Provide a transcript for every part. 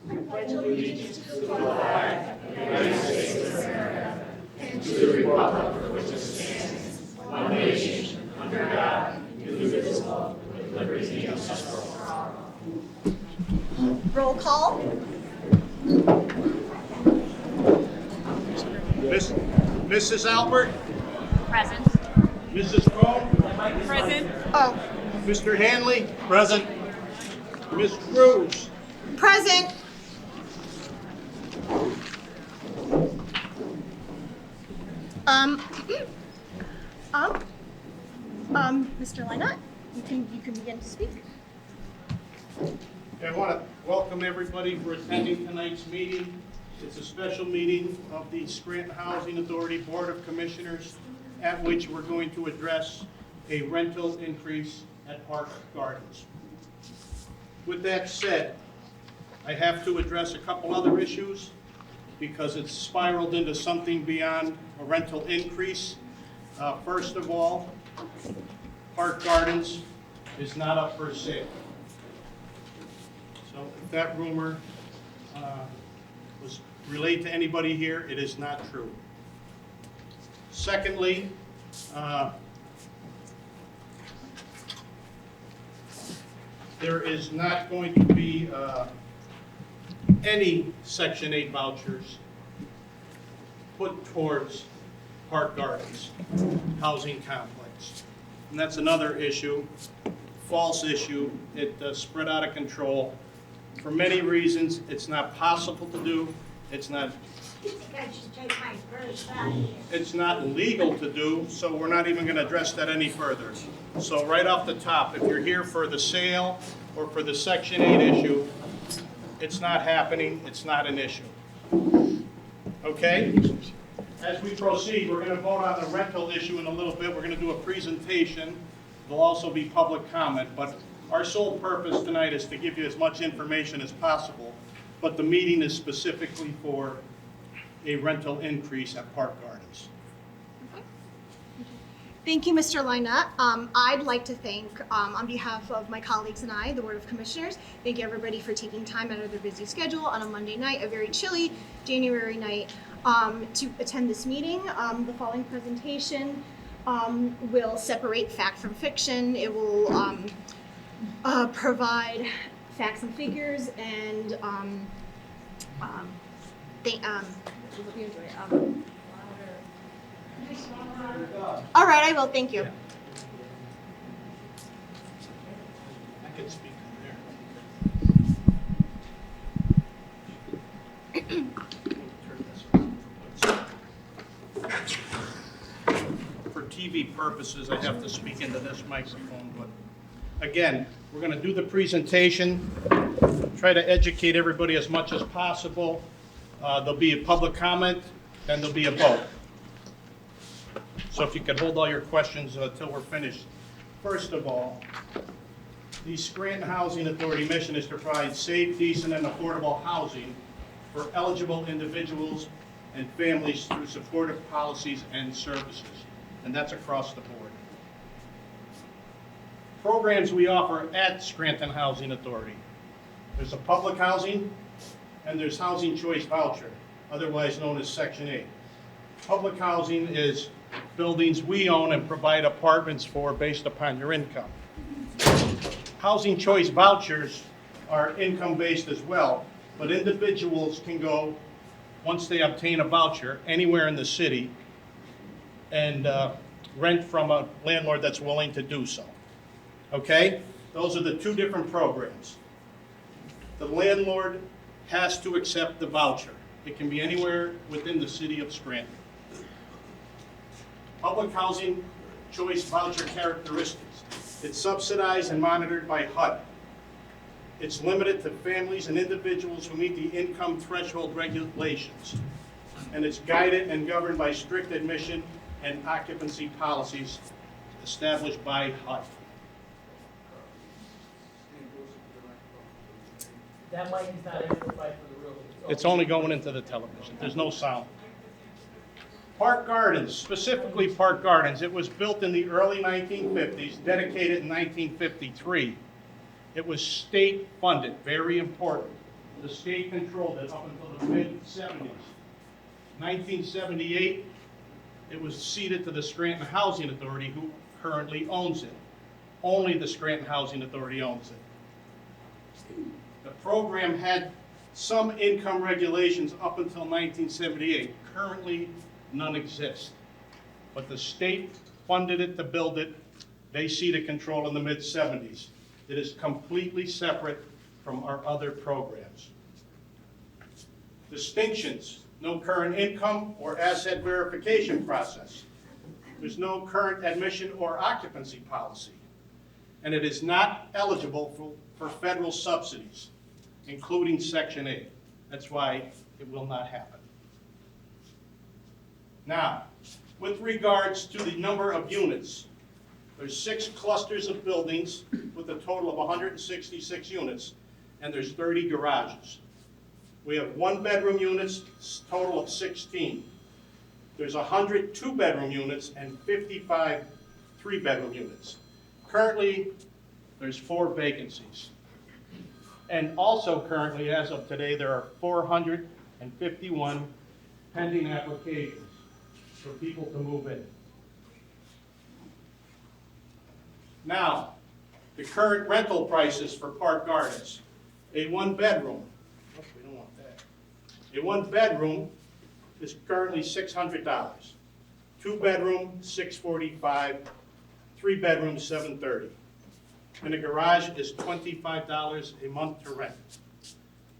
pledge allegiance to the flag of the United States of America and to the republic for which it stands, one nation, under God, indivisible, with liberty and justice for all. Roll call. Mrs. Alpert? Present. Mrs. Cohen? Present. Oh, Mr. Hanley? Present. Ms. Cruz? present. Mr. Lynott, you can begin to speak. I want to welcome everybody for attending tonight's meeting. It's a special meeting of the Scranton Housing Authority Board of Commissioners, at which we're going to address a rental increase at Park Gardens. With that said, I have to address a couple other issues because it's spiraled into something beyond a rental increase. First of all, Park Gardens is not up for sale. So if that rumor was relayed to anybody here, it is not true. Secondly, there is not going to be any Section 8 vouchers put towards Park Gardens housing complex. And that's another issue, false issue. It spread out of control. For many reasons, it's not possible to do. It's not legal to do, so we're not even going to address that any further. So right off the top, if you're here for the sale or for the Section 8 issue, it's not happening, it's not an issue. Okay? As we proceed, we're going to vote on the rental issue in a little bit. We're going to do a presentation. There'll also be public comment, but our sole purpose tonight is to give you as much information as possible, but the meeting is specifically for a rental increase at Park Gardens. Thank you, Mr. Lynott. I'd like to thank, on behalf of my colleagues and I, the Board of Commissioners, thank everybody for taking time out of their busy schedule on a Monday night, a very chilly January night, to attend this meeting. The following presentation will separate fact from fiction. It will provide facts and figures and all right, I will. Thank you. I can speak from there. For TV purposes, I have to speak into this microphone, but again, we're going to do the presentation, try to educate everybody as much as possible. There'll be a public comment, then there'll be a vote. So if you could hold all your questions until we're finished. First of all, the Scranton Housing Authority mission is to provide safe, decent, and affordable housing for eligible individuals and families through supportive policies and services. And that's across the board. Programs we offer at Scranton Housing Authority. There's a public housing and there's housing choice voucher, otherwise known as Section 8. Public housing is buildings we own and provide apartments for based upon your income. Housing choice vouchers are income-based as well, but individuals can go, once they obtain a voucher, anywhere in the city and rent from a landlord that's willing to do so. Okay? Those are the two different programs. The landlord has to accept the voucher. It can be anywhere within the city of Scranton. Public housing choice voucher characteristics. It's subsidized and monitored by HUD. It's limited to families and individuals who meet the income threshold regulations. And it's guided and governed by strict admission and occupancy policies established by HUD. That mic is not amplified for the room. It's only going into the television. There's no sound. Park Gardens, specifically Park Gardens, it was built in the early 1950s, dedicated in 1953. It was state funded, very important. The state controlled it up until the mid-70s. 1978, it was ceded to the Scranton Housing Authority, who currently owns it. Only the Scranton Housing Authority owns it. The program had some income regulations up until 1978. Currently, none exist. But the state funded it to build it. They ceded control in the mid-70s. It is completely separate from our other programs. Distinctions: no current income or asset verification process. There's no current admission or occupancy policy. And it is not eligible for federal subsidies, including Section 8. That's why it will not happen. Now, with regards to the number of units, there's 6 clusters of buildings with a total of 166 units, and there's 30 garages. We have 1-bedroom units, total of 16. There's 100 2-bedroom units and 55 3-bedroom units. Currently, there's 4 vacancies. And also currently, as of today, there are 451 pending applications for people to move in. Now, the current rental prices for Park Gardens. A 1-bedroom, we don't want that. A 1-bedroom is currently $600. 2-bedroom, $645. 3-bedroom, $730. And a garage is $25 a month to rent.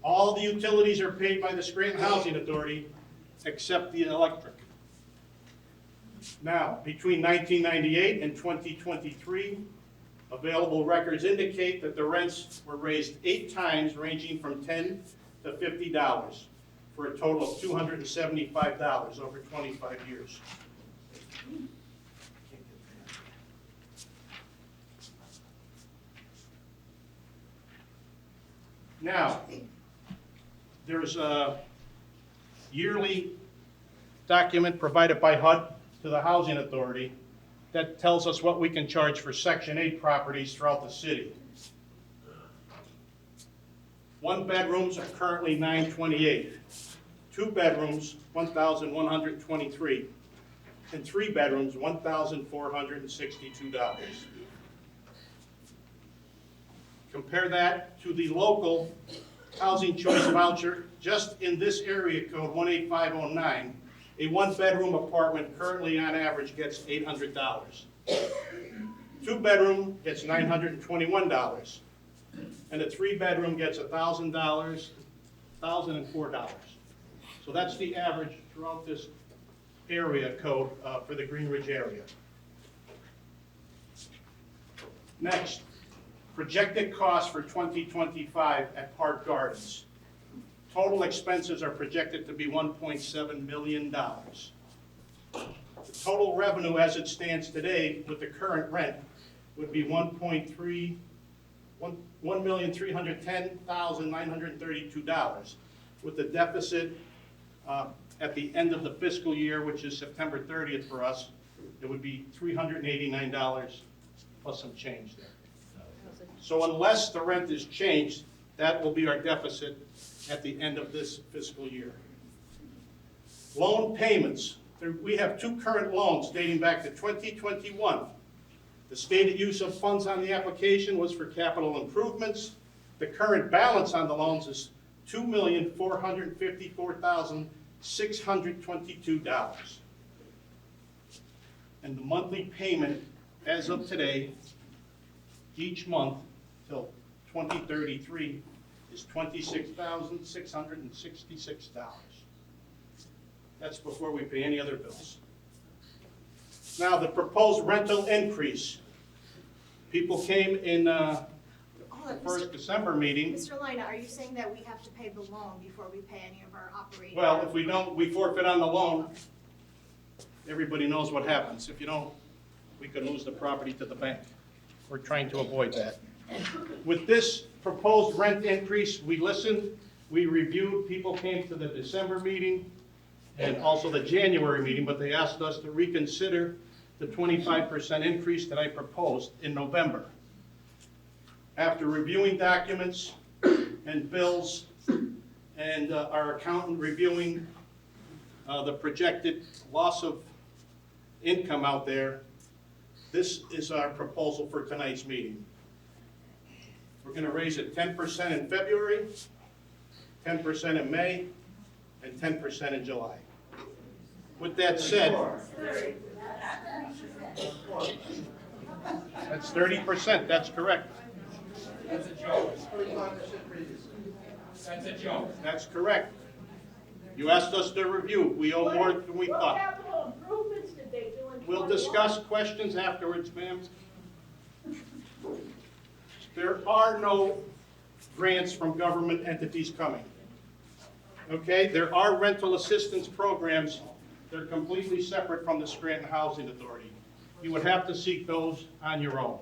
All the utilities are paid by the Scranton Housing Authority except the electric. Now, between 1998 and 2023, available records indicate that the rents were raised 8 times, ranging from $10 to $50, for a total of $275 over 25 years. Now, there's a yearly document provided by HUD to the Housing Authority that tells us what we can charge for Section 8 properties throughout the city. 1-bedrooms are currently $928, 2-bedrooms $1,123, and 3-bedrooms $1,462. Compare that to the local housing choice voucher. Just in this area code 18509, a 1-bedroom apartment currently on average gets $800. 2-bedroom gets $921, and a 3-bedroom gets $1,000, $1,004. So that's the average throughout this area code for the Green Ridge area. Next, projected costs for 2025 at Park Gardens. Total expenses are projected to be $1.7 million. The total revenue as it stands today with the current rent would be $1,310,932, with the deficit at the end of the fiscal year, which is September 30th for us, it would be $389 plus some change there. So unless the rent is changed, that will be our deficit at the end of this fiscal year. Loan payments. We have 2 current loans dating back to 2021. The stated use of funds on the application was for capital improvements. The current balance on the loans is $2,454,622. And the monthly payment as of today, each month till 2033, is $26,666. That's before we pay any other bills. Now, the proposed rental increase. People came in the first December meeting. Mr. Lina, are you saying that we have to pay the loan before we pay any of our operating? Well, if we don't, we forfeit on the loan. Everybody knows what happens. If you don't, we could lose the property to the bank. We're trying to avoid that. With this proposed rent increase, we listened, we reviewed, people came to the December meeting and also the January meeting, but they asked us to reconsider the 25% increase that I proposed in November. After reviewing documents and bills, and our accountant reviewing the projected loss of income out there, this is our proposal for tonight's meeting. We're going to raise it 10% in February, 10% in May, and 10% in July. With that said, that's 30%, that's correct. That's a joke. That's a joke. That's correct. You asked us to review. We owe more than we What thought. capital improvements did they do in 21? We'll discuss questions afterwards, ma'am. There are no grants from government entities coming. Okay, there are rental assistance programs. They're completely separate from the Scranton Housing Authority. You would have to seek those on your own.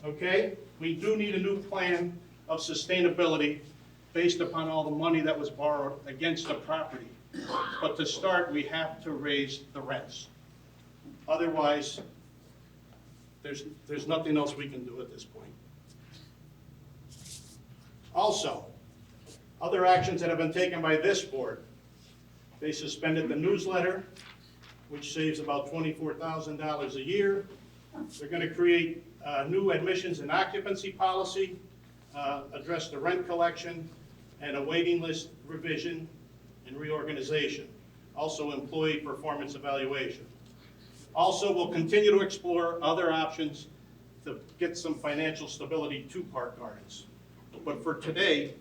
Okay, we do need a new plan of sustainability based upon all the money that was borrowed against the property. But to start, we have to raise the rents. Otherwise, there's nothing else we can do at this point. Also, other actions that have been taken by this board. They suspended the newsletter, which saves about $24,000 a year. They're going to create a new admissions and occupancy policy, address the rent collection, and a waiting list revision and reorganization. Also, employee performance evaluation. Also, we'll continue to explore other options to get some financial stability to Park Gardens. But for today,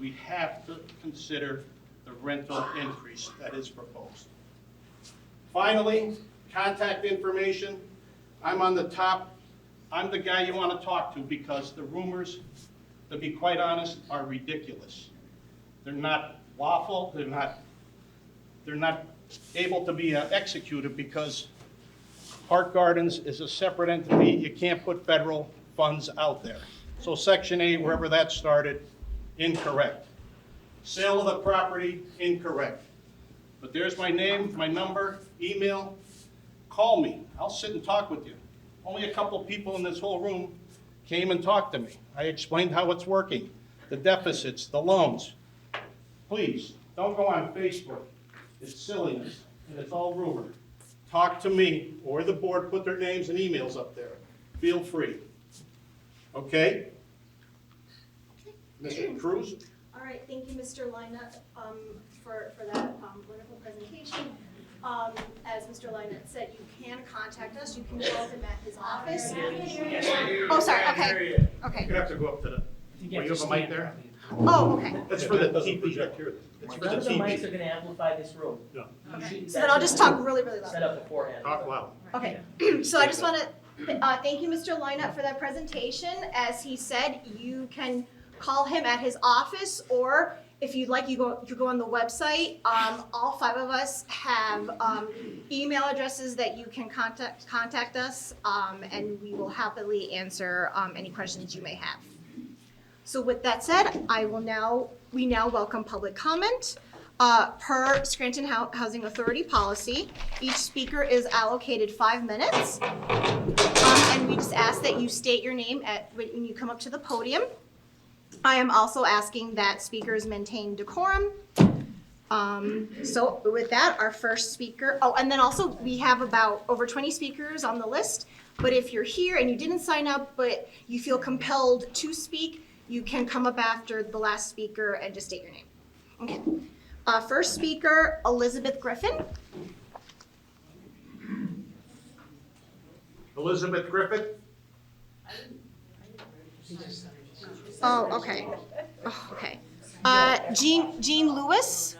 we have to consider the rental increase that is proposed. Finally, contact information. I'm on the top. I'm the guy you want to talk to because the rumors, to be quite honest, are ridiculous. They're not lawful. They're not able to be executed because Park Gardens is a separate entity. You can't put federal funds out there. So Section 8, wherever that started, incorrect. Sale of the property, incorrect. But there's my name, my number, email. Call me. I'll sit and talk with you. Only a couple people in this whole room came and talked to me. I explained how it's working, the deficits, the loans. Please, don't go on Facebook. It's silliness, and it's all rumor. Talk to me or the board, put their names and emails up there. Feel free. Okay? Mr. Cruz? All right, thank you, Mr. Lynott, for that wonderful presentation. As Mr. Lynott said, you can contact us. You can call him at his office. Oh, sorry, okay. Okay. You have to go up to the, you have a mic there? Oh, okay. That's for the TV. It's for None the of the mics are TV. gonna amplify this room. No. So then I'll just talk really, really loud. Set up beforehand. Talk loud. Okay, so I just want to thank you, Mr. Lynott, for that presentation. As he said, you can call him at his office, or if you'd like, you go on the website. All five of us have email addresses that you can contact us, and we will happily answer any questions you may have. So with that said, we now welcome public comment. Per Scranton Housing Authority policy, each speaker is allocated 5 minutes. And we just ask that you state your name when you come up to the podium. I am also asking that speakers maintain decorum. So with that, our first speaker, and then also we have about over 20 speakers on the list. But if you're here and you didn't sign up, but you feel compelled to speak, you can come up after the last speaker and just state your name. Okay. First speaker, Elizabeth Griffin. Elizabeth Griffith? Oh, okay. Oh, okay. Jean Lewis.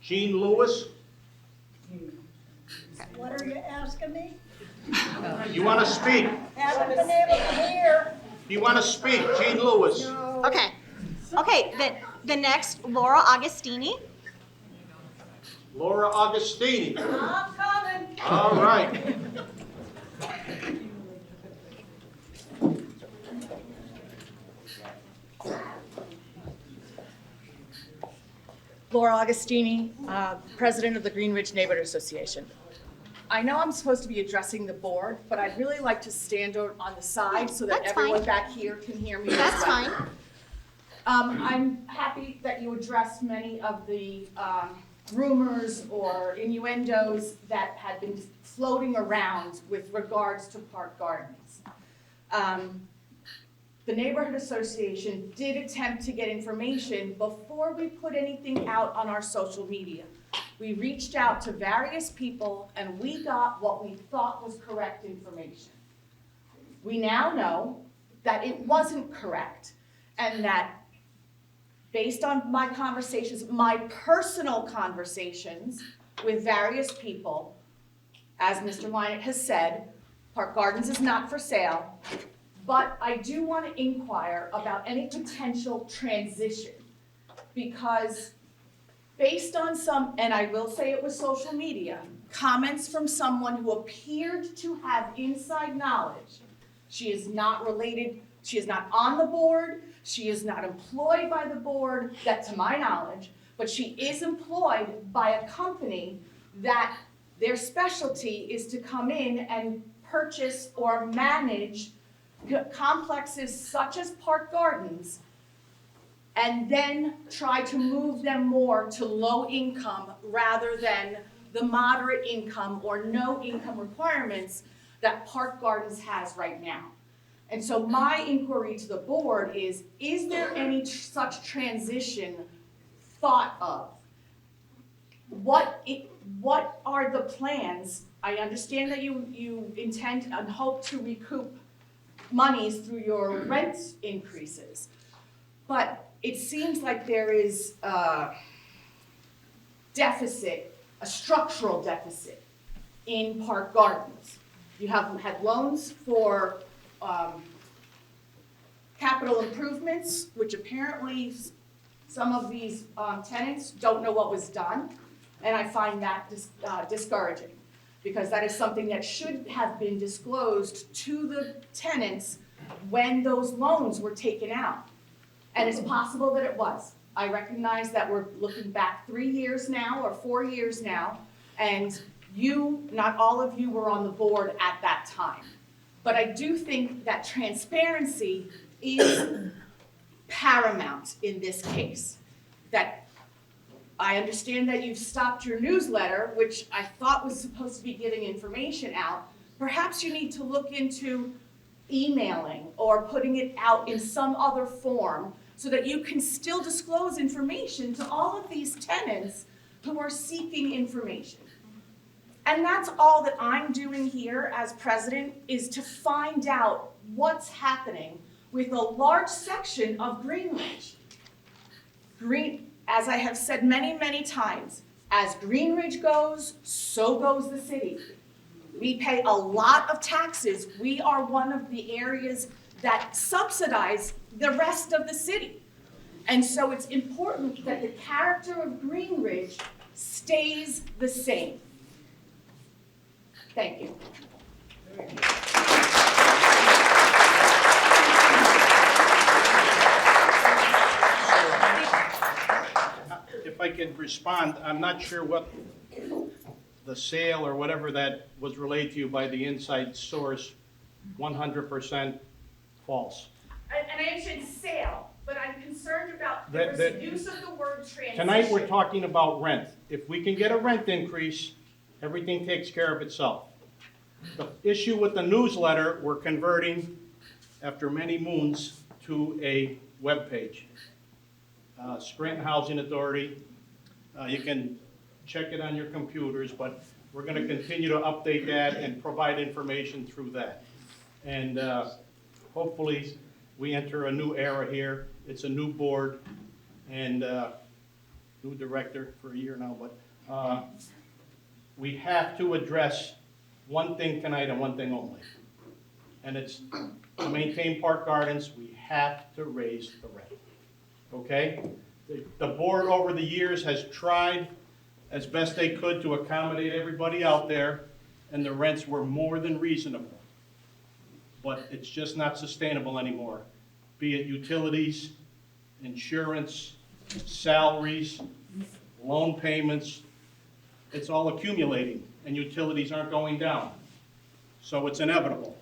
Jean Lewis? What are you asking me? You want to speak? Haven't been able to hear. You want to speak? Jean Lewis? Okay. Okay, the next, Laura Augustini. Laura Augustini? I'm coming. All right. Laura Augustini, President of the Green Ridge Neighborhood Association. I know I'm supposed to be addressing the board, but I'd really like to stand on the side so that That's everyone fine. back here can hear me as That's well. fine. I'm happy that you addressed many of the rumors or innuendos that had been floating around with regards to Park Gardens. The neighborhood association did attempt to get information before we put anything out on our social media. We reached out to various people and we got what we thought was correct information. We now know that it wasn't correct and that based on my conversations, my personal conversations with various people, as Mr. Wynant has said, Park Gardens is not for sale, but I do want to inquire about any potential transition because based on some, and I will say it was social media, comments from someone who appeared to have inside knowledge. She is not related, she is not on the board, she is not employed by the board, that to my knowledge, but she is employed by a company that their specialty is to come in and purchase or manage complexes such as Park Gardens and then try to move them more to low income rather than the moderate income or no income requirements that Park Gardens has right now. And so my inquiry to the board is there any such transition thought of? What are the plans? I understand that you intend and hope to recoup monies through your rent increases, but it seems like there is a deficit, a structural deficit in Park Gardens. You have had loans for capital improvements, which apparently some of these tenants don't know what was done, and I find that discouraging because that is something that should have been disclosed to the tenants when those loans were taken out. And it's possible that it was. I recognize that we're looking back 3 years now or 4 years now, and not all of you were on the board at that time. But I do think that transparency is paramount in this case. That I understand that you've stopped your newsletter, which I thought was supposed to be giving information out. Perhaps you need to look into emailing or putting it out in some other form so that you can still disclose information to all of these tenants who are seeking information. And that's all that I'm doing here as president, is to find out what's happening with a large section of Greenwich. As I have said many, many times, as Greenwich goes, so goes the city. We pay a lot of taxes. We are one of the areas that subsidize the rest of the city. And so it's important that the character of Greenwich stays the same. Thank you. If I can respond, I'm not sure what the sale or whatever that was relayed to you by the inside source, 100% false. And I mentioned sale, but I'm concerned about the use of the word transition. Tonight, we're talking about rent. If we can get a rent increase, everything takes care of itself. The issue with the newsletter, we're converting, after many moons, to a webpage. Scranton Housing Authority. You can check it on your computers, but we're going to continue to update that and provide information through that. And hopefully we enter a new era here. It's a new board and new director for a year now, but we have to address one thing tonight and one thing only. And it's to maintain Park Gardens, we have to raise the rent. Okay? The board over the years has tried as best they could to accommodate everybody out there, and the rents were more than reasonable. But it's just not sustainable anymore. Be it utilities, insurance, salaries, loan payments, it's all accumulating, and utilities aren't going down. So it's inevitable.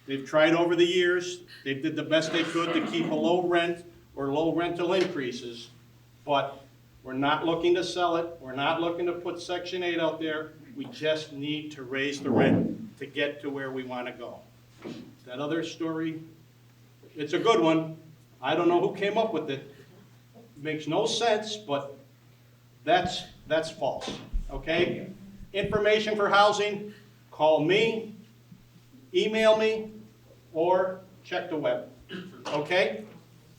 They've tried over the years, they did the best they could to keep a low rent or low rental increases, but we're not looking to sell it, we're not looking to put Section 8 out there, we just need to raise the rent to get to where we want to go. That other story, it's a good one, I don't know who came up with it, makes no sense, but that's false, okay? Information for housing, call me, email me, or check the web, okay?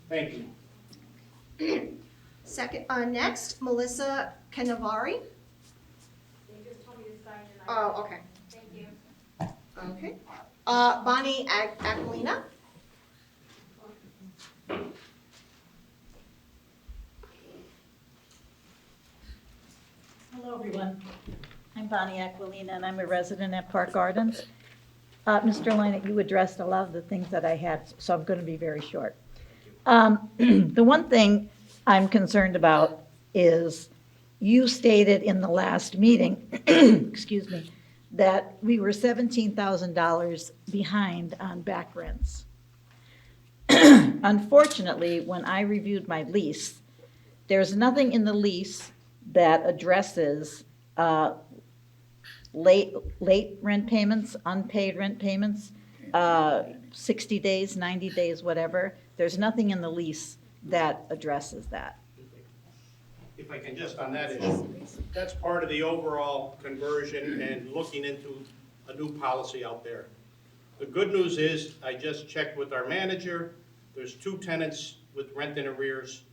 Thank you. Next, Melissa Canavari. They just told me to sign in. Oh, okay. Thank you. Okay. Bonnie Aquilina. Hello, everyone. I'm Bonnie Aquilina, and I'm a resident at Park Gardens. Mr. Leinert, you addressed a lot of the things that I had, so I'm going to be very short. The one thing I'm concerned about is you stated in the last meeting, excuse me, that we were $17,000 behind on back rents. Unfortunately, when I reviewed my lease, there's nothing in the lease that addresses late rent payments, unpaid rent payments, 60 days, 90 days, whatever. There's nothing in the lease that addresses that. If I can just on that issue, that's part of the overall conversion and looking into a new policy out there. The good news is, I just checked with our manager, there's 2 tenants with rent in arrears,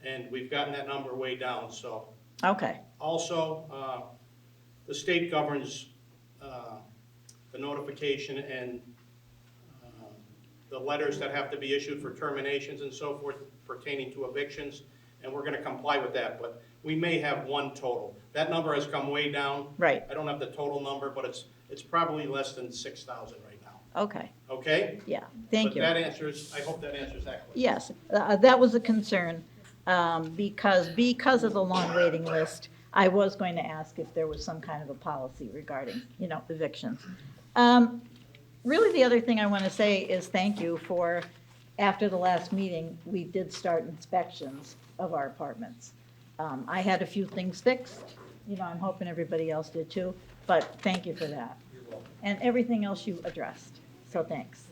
and we've gotten that number way down, so. Okay, Also, the state governs the notification and the letters that have to be issued for terminations and so forth pertaining to evictions, and we're gonna comply with that, but we may have 1 total. That number has come way down. right, I don't have the total number, but it's probably less than 6,000 right now, okay, okay? yeah, thank you. But that answers, I hope that answers that question. Yes, that was a concern, because of the long waiting list, I was going to ask if there was some kind of a policy regarding, evictions. Really, the other thing I want to say is thank you for, after the last meeting, we did start inspections of our apartments. I had a few things fixed, I'm hoping everybody else did too, but thank you for that. And everything else you addressed, so thanks.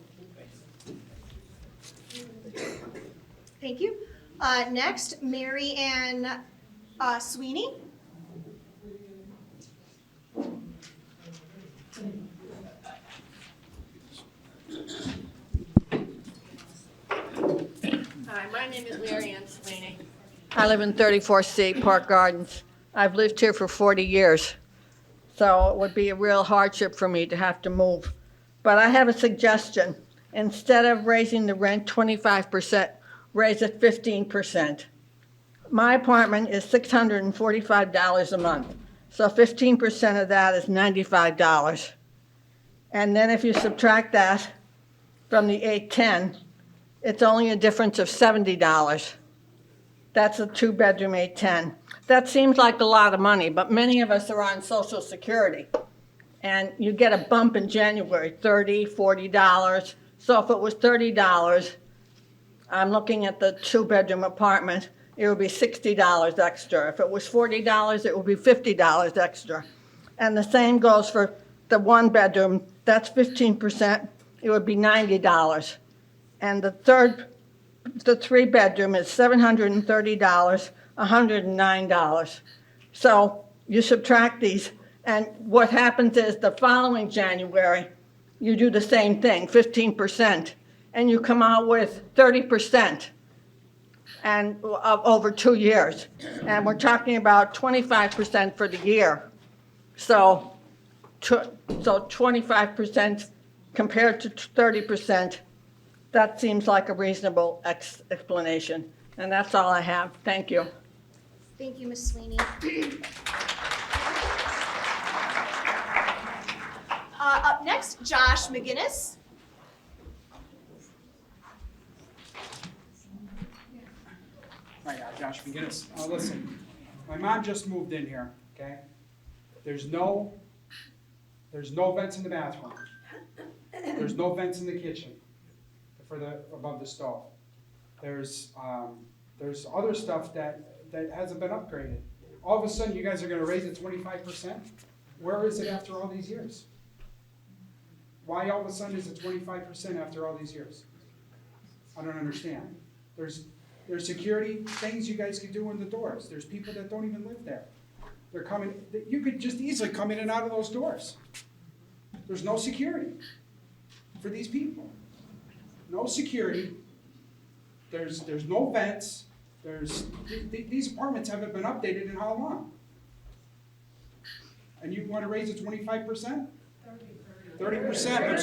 Thank you. Next, Mary Ann Sweeney. Hi, my name is Mary Ann Sweeney. I live in 34C Park Gardens. I've lived here for 40 years, so it would be a real hardship for me to have to move. But I have a suggestion. Instead of raising the rent 25%, raise it 15%. My apartment is $645 a month, so 15% of that is $95. And then if you subtract that from the 810, it's only a difference of $70. That's a 2-bedroom 810. That seems like a lot of money, but many of us are on Social Security. And you get a bump in January, $30, $40. So if it was $30, I'm looking at the 2-bedroom apartment, it would be $60 extra. If it was $40, it would be $50 extra. And the same goes for the 1-bedroom, that's 15%, it would be $90. And the 3-bedroom is $730, $109. So you subtract these, and what happens is the following January, you do the same thing, 15%, and you come out with 30% and over 2 years. And we're talking about 25% for the year. So 25% compared to 30%, that seems like a reasonable explanation. And that's all I have. Thank you. Thank you, Ms. Sweeney. Up next, Josh McGinnis. Hi, Josh McGinnis. Listen, my mom just moved in here, okay? There's no vents in the bathroom. There's no vents in the kitchen above the stove. There's other stuff that hasn't been upgraded. All of a sudden, you guys are gonna raise it 25%? Where is it after all these years? Why all of a sudden is it 25% after all these years? I don't understand. There's security things you guys can do in the doors. There's people that don't even live there. They're coming, you could just easily come in and out of those doors. There's no security for these people. No security. There's no vents. These apartments haven't been updated in how long? And you want to raise it 25%? 30%, I'm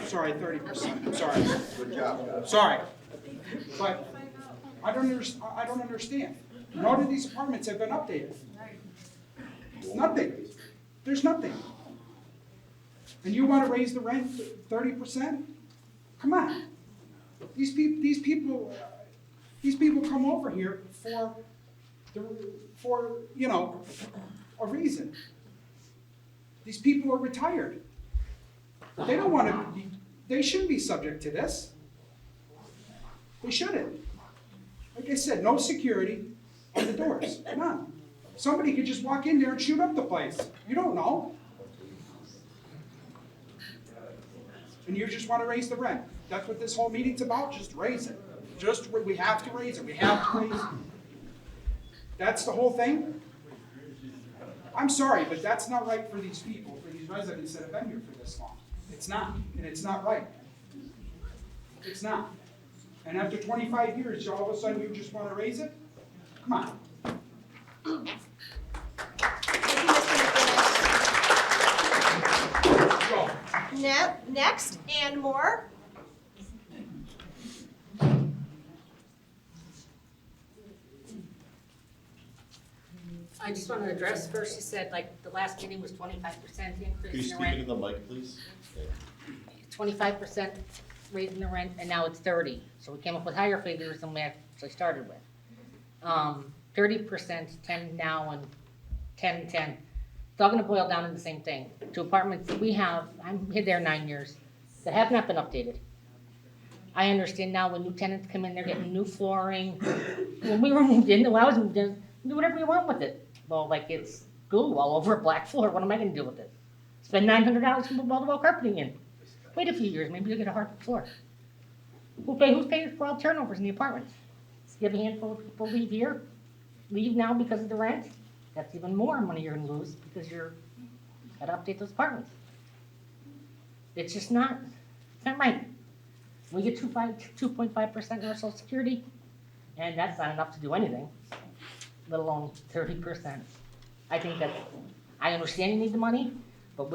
sorry, 30%, I'm sorry. Good job. Sorry. But I don't understand. None of these apartments have been updated. Nothing. There's nothing. And you want to raise the rent 30%? Come on. These people come over here for a reason. These people are retired. They don't want to be, they shouldn't be subject to this. They shouldn't. Like I said, no security on the doors, none. Somebody could just walk in there and shoot up the place. You don't know. And you just want to raise the rent. That's what this whole meeting's about, just raise it. We have to raise it, we have to raise it. That's the whole thing? I'm sorry, but that's not right for these people, for these residents that have been here for this long. It's not, and it's not right. It's not. And after 25 years, all of a sudden you just want to raise it? Come on. Go. Next, and more. I just want to address first, you said like the last meeting was 25% Can you increase in the speak rent. into the mic, please? 25% raising the rent, and now it's 30. So we came up with higher figures than we actually started with. 30%, 10 now, and 10, 10. It's all gonna boil down to the same thing. To apartments that we have, I'm here there 9 years, that have not been updated. I understand now when new tenants come in, they're getting new flooring. When we were moved in, when I was moved in, do whatever you want with it. Well, like it's glue all over a black floor, what am I gonna do with it? Spend $900 to put wall-to-wall carpeting in. Wait a few years, maybe you'll get a hard floor. Who's paying for all turnovers in the apartments? You have a handful of people leave now because of the rent. That's even more money you're gonna lose because you're gotta update those apartments. It's just not, it's not right. We get 2.5% in our social security, and that's not enough to do anything, let alone 30%. I think that, I understand you need the money, but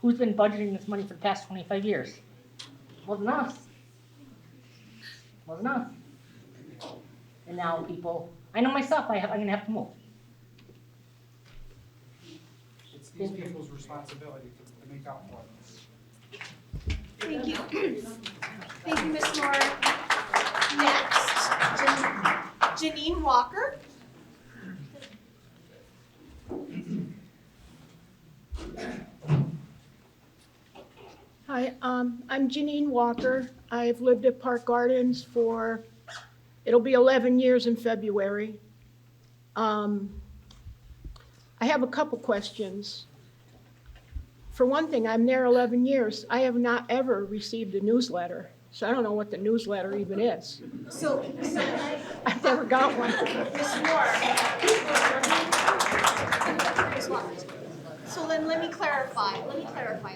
who's been budgeting this money for the past 25 years? Wasn't us. Wasn't us. And now people, I know myself, I'm gonna have to move. It's these people's responsibility to make up for it. Thank you. Thank you, Ms. Moore. Next, Janine Walker. Hi, I'm Janine Walker. I've lived at Park Gardens for, it'll be 11 years in February. I have a couple questions. For one thing, I'm there 11 years. I have not ever received a newsletter, so I don't know what the newsletter even is. So I've never got one. Ms. Moore. So then let me clarify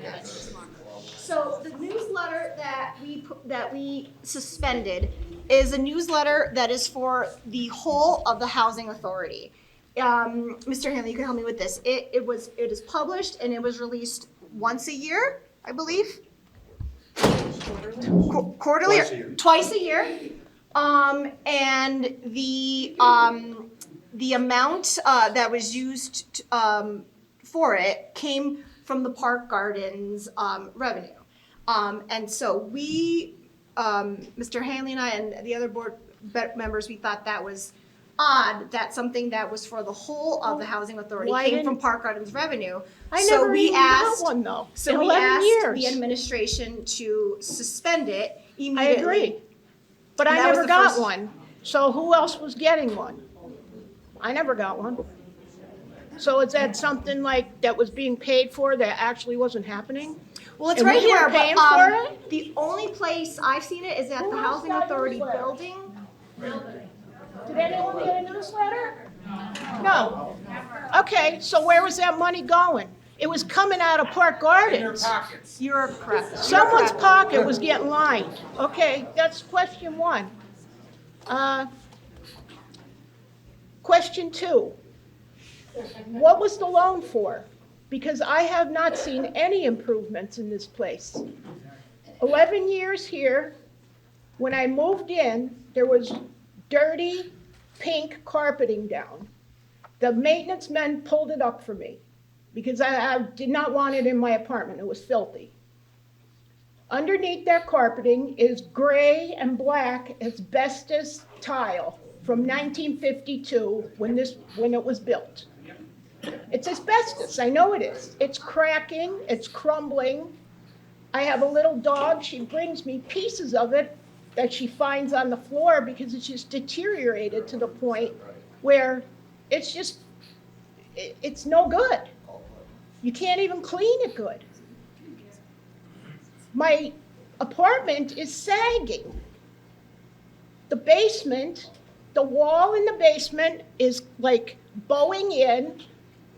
that, Ms. Moore. So the newsletter that we suspended is a newsletter that is for the whole of the housing authority. Mr. Hanley, you can help me with this. It is published and it was released once a year, I believe. Quarterly, twice a year. And the amount that was used for it came from the Park Gardens revenue. And so we, Mr. Hanley and I and the other board members, we thought that was odd that something that was for the whole of the housing authority came from Park Gardens revenue. I So never we even asked- got one though. So in we 11 asked years. the administration to suspend it immediately. I agree. But I And that was never the got first- one. So who else was getting one? I never got one. So is that something like that was being paid for that actually wasn't happening? Well, it's And right we were here, paying but for it? the only place I've seen it is at Who the else Housing got Authority newsletters? building. Did anyone get a newsletter? No. Okay, so where was that money going? It was coming out of Park Gardens. You're correct. Someone's pocket was getting lined. Okay, that's question one. Question two. What was the loan for? Because I have not seen any improvements in this place. 11 years here, when I moved in, there was dirty pink carpeting down. The maintenance men pulled it up for me because I did not want it in my apartment. It was filthy. Underneath that carpeting is gray and black asbestos tile from 1952 when it was built. It's asbestos, I know it is. It's cracking, it's crumbling. I have a little dog, she brings me pieces of it that she finds on the floor because it's just deteriorated to the point where it's no good. You can't even clean it good. My apartment is sagging. The basement, the wall in the basement is like bowing in.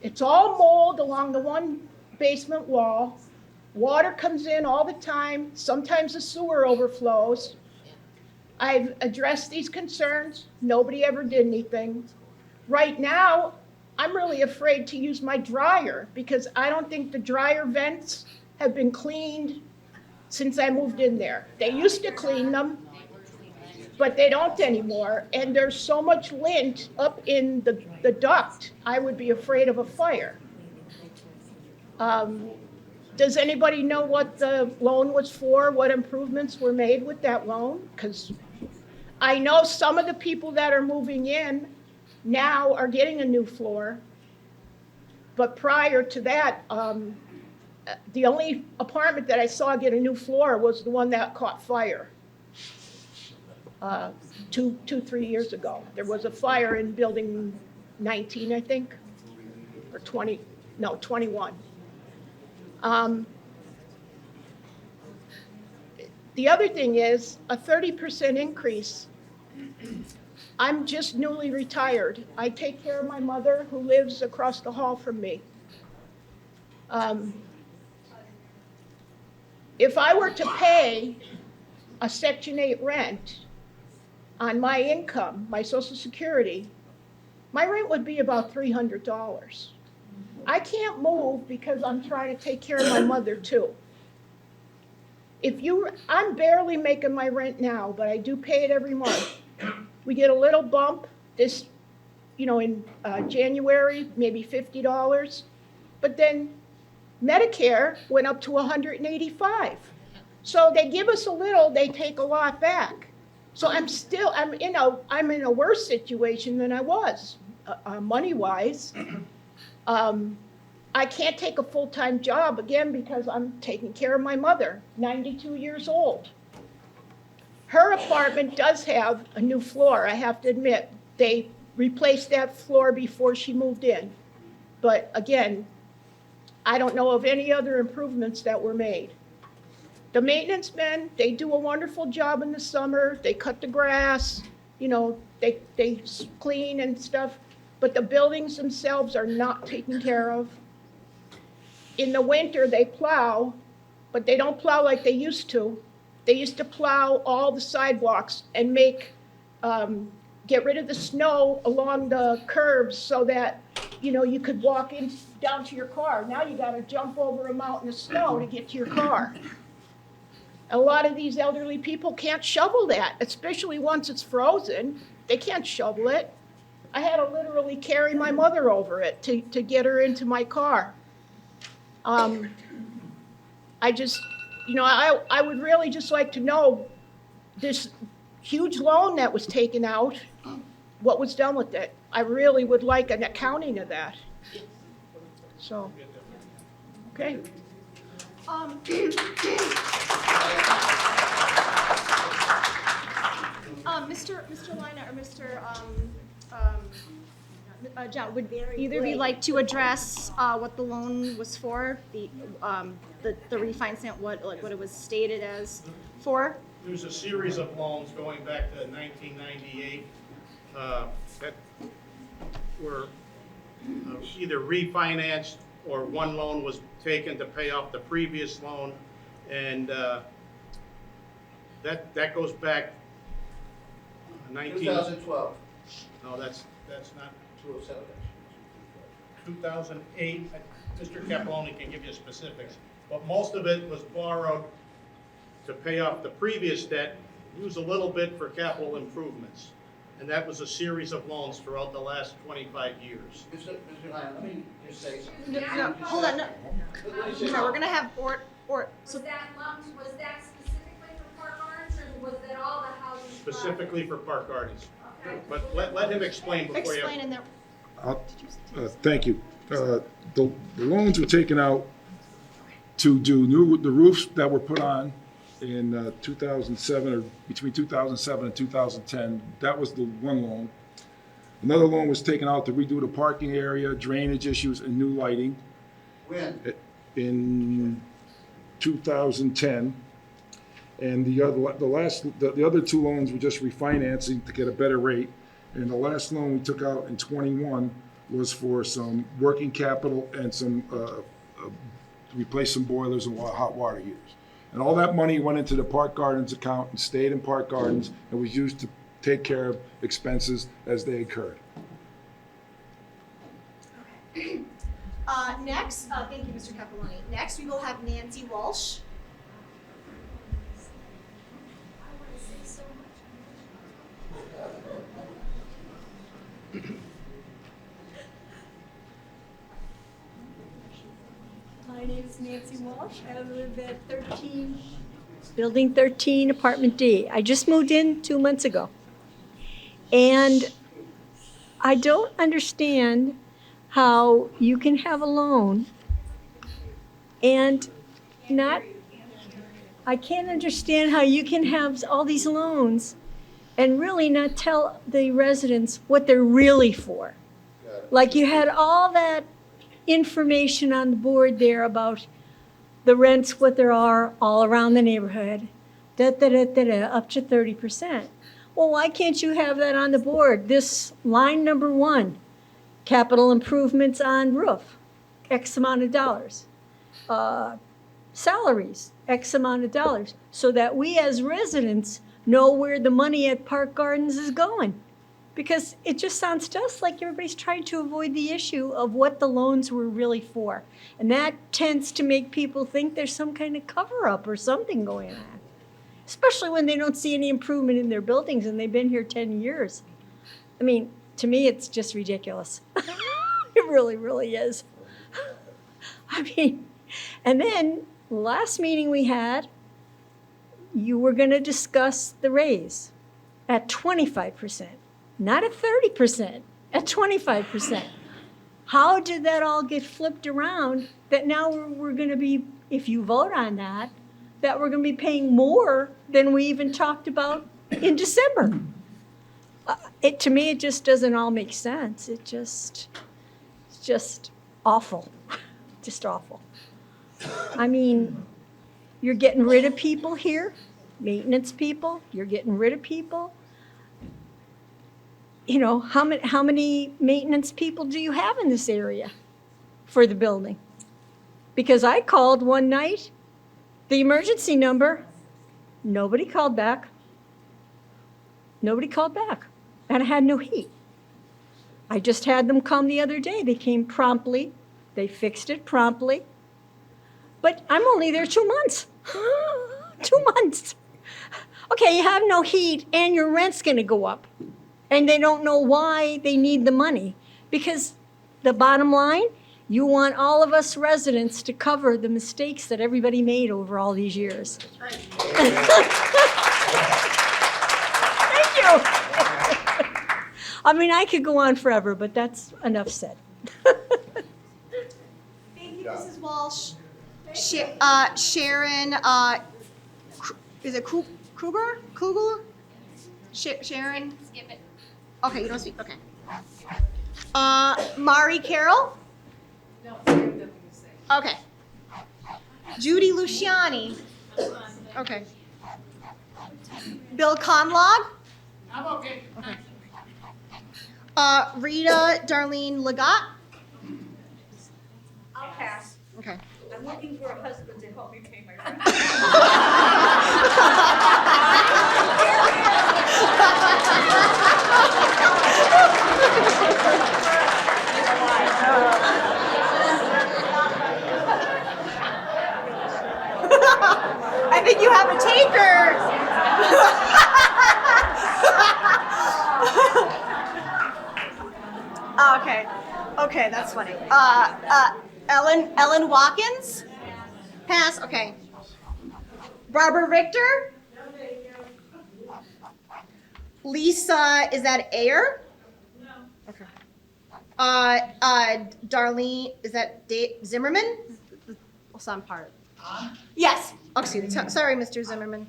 It's all mold along the one basement wall. Water comes in all the time. Sometimes the sewer overflows. I've addressed these concerns. Nobody ever did anything. Right now, I'm really afraid to use my dryer because I don't think the dryer vents have been cleaned since I moved in there. They used to clean them, but they don't anymore. And there's so much lint up in the duct, I would be afraid of a fire. Does anybody know what the loan was for, what improvements were made with that loan? Because I know some of the people that are moving in now are getting a new floor. But prior to that, the only apartment that I saw get a new floor was the one that caught fire 3 years ago. There was a fire in building 19, I think, or 20, no, 21. The other thing is a 30% increase. I'm just newly retired. I take care of my mother who lives across the hall from me. If I were to pay a Section 8 rent on my income, my Social Security, my rent would be about $300. I can't move because I'm trying to take care of my mother too. I'm barely making my rent now, but I do pay it every month. We get a little bump this, in January, maybe $50. But then Medicare went up to $185. So they give us a little, they take a lot back. So I'm in a worse situation than I was, money-wise. I can't take a full-time job again because I'm taking care of my mother, 92 years old. Her apartment does have a new floor, I have to admit. They replaced that floor before she moved in. But again, I don't know of any other improvements that were made. The maintenance men, they do a wonderful job in the summer. They cut the grass, they clean and stuff. But the buildings themselves are not taken care of. In the winter, they plow, but they don't plow like they used to. They used to plow all the sidewalks and get rid of the snow along the curbs so that, you could walk down to your car. Now you gotta jump over a mountain of snow to get to your car. A lot of these elderly people can't shovel that, especially once it's frozen. They can't shovel it. I had to literally carry my mother over it to get her into my car. I would really just like to know this huge loan that was taken out, what was done with it. I really would like an accounting of that. So, okay. Mr. Lina or Mr. John, would either of you like to address what the loan was for, the refinance, what it was stated as for? There's a series of loans going back to 1998 that were either refinanced or one loan was taken to pay off the previous loan, and that goes back 2012. No, that's not 207. 2008. Mr. Capoloni can give you specifics, but most of it was borrowed to pay off the previous debt, use a little bit for capital improvements. And that was a series of loans throughout the last 25 years. Mr. Lyon, let me just say something. No, hold on, no, we're gonna have, so Was that specifically for Park Gardens, or was that all the houses? Specifically for Park Gardens. Okay. But let him explain before you. explain in there. Thank you. The loans were taken out to do the roofs that were put on in 2007, or between 2007 and 2010. That was the one loan. Another loan was taken out to redo the parking area, drainage issues, and new lighting When? in 2010. And the other two loans were just refinancing to get a better rate. And the last loan we took out in 21 was for some working capital and some to replace some boilers and hot water heaters. And all that money went into the Park Gardens account and stayed in Park Gardens and was used to take care of expenses as they occurred. Next, thank you, Mr. Capoloni. Next, we will have Nancy Walsh. My name is Nancy Walsh. I live at Building 13, Apartment D. I just moved in 2 months ago. And I don't understand how you can have a loan and I can't understand how you can have all these loans and really not tell the residents what they're really for. Like you had all that information on the board there about the rents, what there are all around the neighborhood, up to 30%. Well, why can't you have that on the board? This line number 1, capital improvements on roof, X amount of dollars. Salaries, X amount of dollars, so that we as residents know where the money at Park Gardens is going. Because it just sounds to us like everybody's trying to avoid the issue of what the loans were really for. And that tends to make people think there's some kind of cover-up or something going on. Especially when they don't see any improvement in their buildings and they've been here 10 years. I mean, to me, it's just ridiculous. It really, really is. I mean, and then last meeting we had, you were going to discuss the raise at 25%. Not at 30%, at 25%. How did that all get flipped around that now we're going to be, if you vote on that we're going to be paying more than we even talked about in December? To me, it just doesn't all make sense. It's just awful, just awful. I mean, you're getting rid of people here, maintenance people, you're getting rid of people. You know, how many maintenance people do you have in this area for the building? Because I called one night, the emergency number, nobody called back. Nobody called back, and I had no heat. I just had them come the other day. They came promptly, they fixed it promptly, but I'm only there 2 months. 2 months. Okay, you have no heat, and your rent's gonna go up. And they don't know why they need the money. Because the bottom line, you want all of us residents to cover the mistakes that everybody made over all these years. Thank you. I mean, I could go on forever, but that's enough said. Thank you, Mrs. Walsh. Sharon, is it Kruger? Sharon? Skip it. Okay, you don't speak, okay. Mari Carroll? No, Sam doesn't say. Okay. Judy Luciani? Okay. Bill Conlog? I'm okay. Okay. Rita Darlene Legat? I'll pass. Okay. I'm looking for a husband to help me pay my rent. I think you have a taker. Okay. Okay, that's funny. Ellen Watkins? Pass, okay. Barbara Richter? Lisa, is that Ayer? No. Okay. Darlene, is that Zimmerman? Some part. Yes. Oh, excuse me. Sorry, Mr. Zimmerman.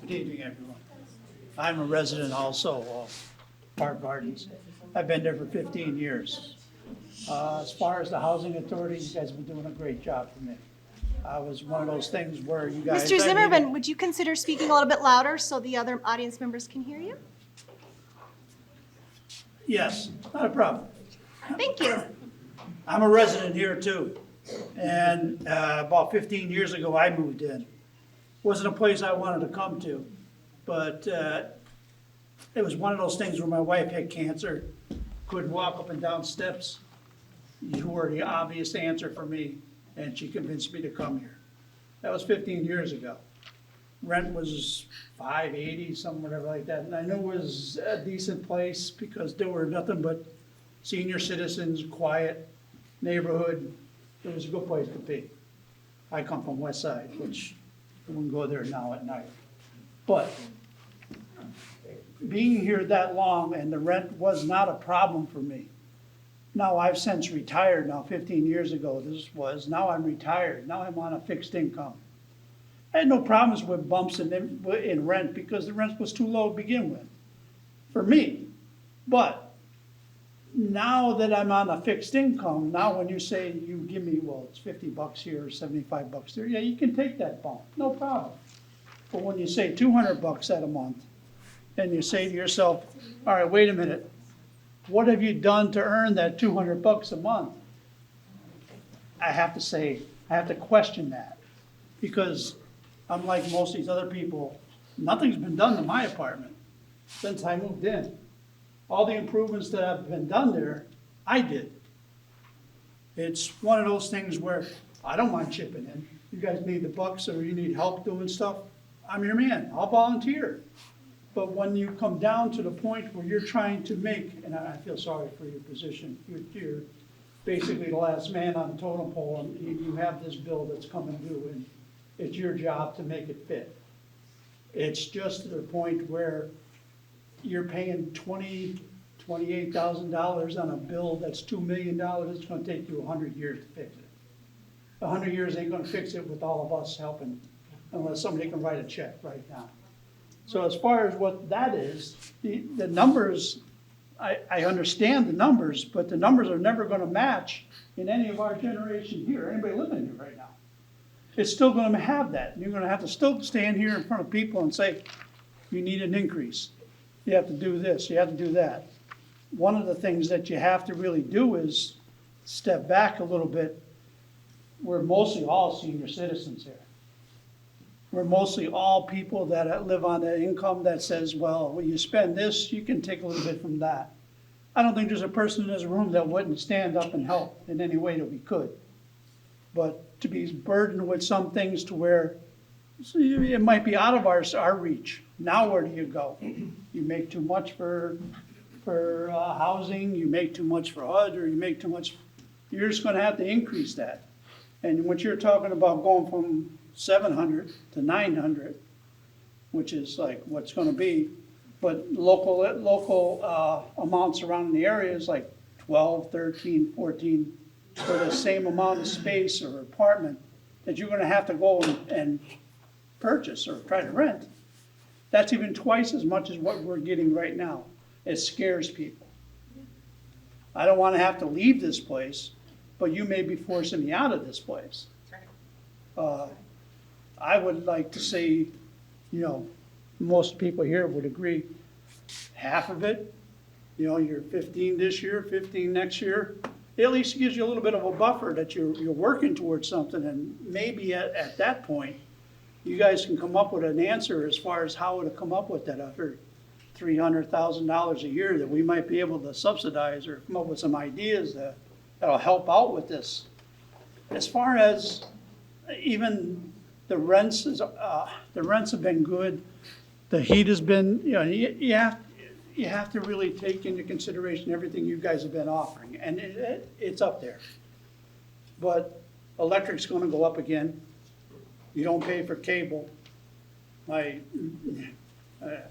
Good evening, everyone. I'm a resident also of Park Gardens. I've been there for 15 years. As far as the housing authority, you guys have been doing a great job for me. I was one of those things where you guys... Mr. Zimmerman, would you consider speaking a little bit louder so the other audience members can hear you? Yes, not a problem. Thank you. I'm a resident here too. And about 15 years ago, I moved in. Wasn't a place I wanted to come to, but it was one of those things where my wife had cancer, couldn't walk up and down steps. You were the obvious answer for me, and she convinced me to come here. That was 15 years ago. Rent was $5.80, something whatever like that, and I knew it was a decent place because there were nothing but senior citizens, quiet neighborhood. It was a good place to be. I come from West Side, which I wouldn't go there now at night. But being here that long and the rent was not a problem for me. Now I've since retired now, 15 years ago now I'm retired, now I'm on a fixed income. I had no problems with bumps in rent because the rent was too low to begin with, for me. But now that I'm on a fixed income, now when you say you give me, well, it's $50 here or $75 there, yeah, you can take that bump, no problem. But when you say $200 at a month, and you say to yourself, all right, wait a minute, what have you done to earn that $200 a month? I have to question that, because unlike most of these other people, nothing's been done to my apartment since I moved in. All the improvements that have been done there, I did. It's one of those things where I don't mind chipping in. You guys need the bucks or you need help doing stuff, I'm your man, I'll volunteer. But when you come down to the point where you're trying to make, and I feel sorry for your position, you're basically the last man on the totem pole, and you have this bill that's coming due, and it's your job to make it fit. It's just to the point where you're paying $28,000 on a bill that's $2 million. It's gonna take you 100 years to fix it. 100 years ain't gonna fix it with all of us helping, unless somebody can write a check right now. So as far as what that is, the numbers, I understand the numbers, but the numbers are never gonna match in any of our generation here, anybody living here right now. It's still gonna have that. You're gonna have to still stand here in front of people and say, you need an increase. You have to do this, you have to do that. One of the things that you have to really do is step back a little bit. We're mostly all senior citizens here. We're mostly all people that live on an income that says, well, when you spend this, you can take a little bit from that. I don't think there's a person in this room that wouldn't stand up and help in any way that we could. But to be burdened with some things to where it might be out of our reach. Now where do you go? You make too much for housing, you make too much for HUD, or you make too much, you're just gonna have to increase that. And what you're talking about going from 700 to 900, which is like what's gonna be, but local amounts around the area is like 12, 13, 14, for the same amount of space or apartment that you're gonna have to go and purchase or try to rent. That's even twice as much as what we're getting right now. It scares people. I don't wanna have to leave this place, but you may be forcing me out of this place. I would like to see, you know, most people here would agree, half of it, you know, you're 15 this year, 15 next year. It at least gives you a little bit of a buffer that you're working towards something, and maybe at that point, you guys can come up with an answer as far as how to come up with that after $300,000 a year that we might be able to subsidize or come up with some ideas that'll help out with this. As far as even the rents have been good. The heat has been, you know, you have to really take into consideration everything you guys have been offering, and it's up there. But electric's gonna go up again. You don't pay for cable. I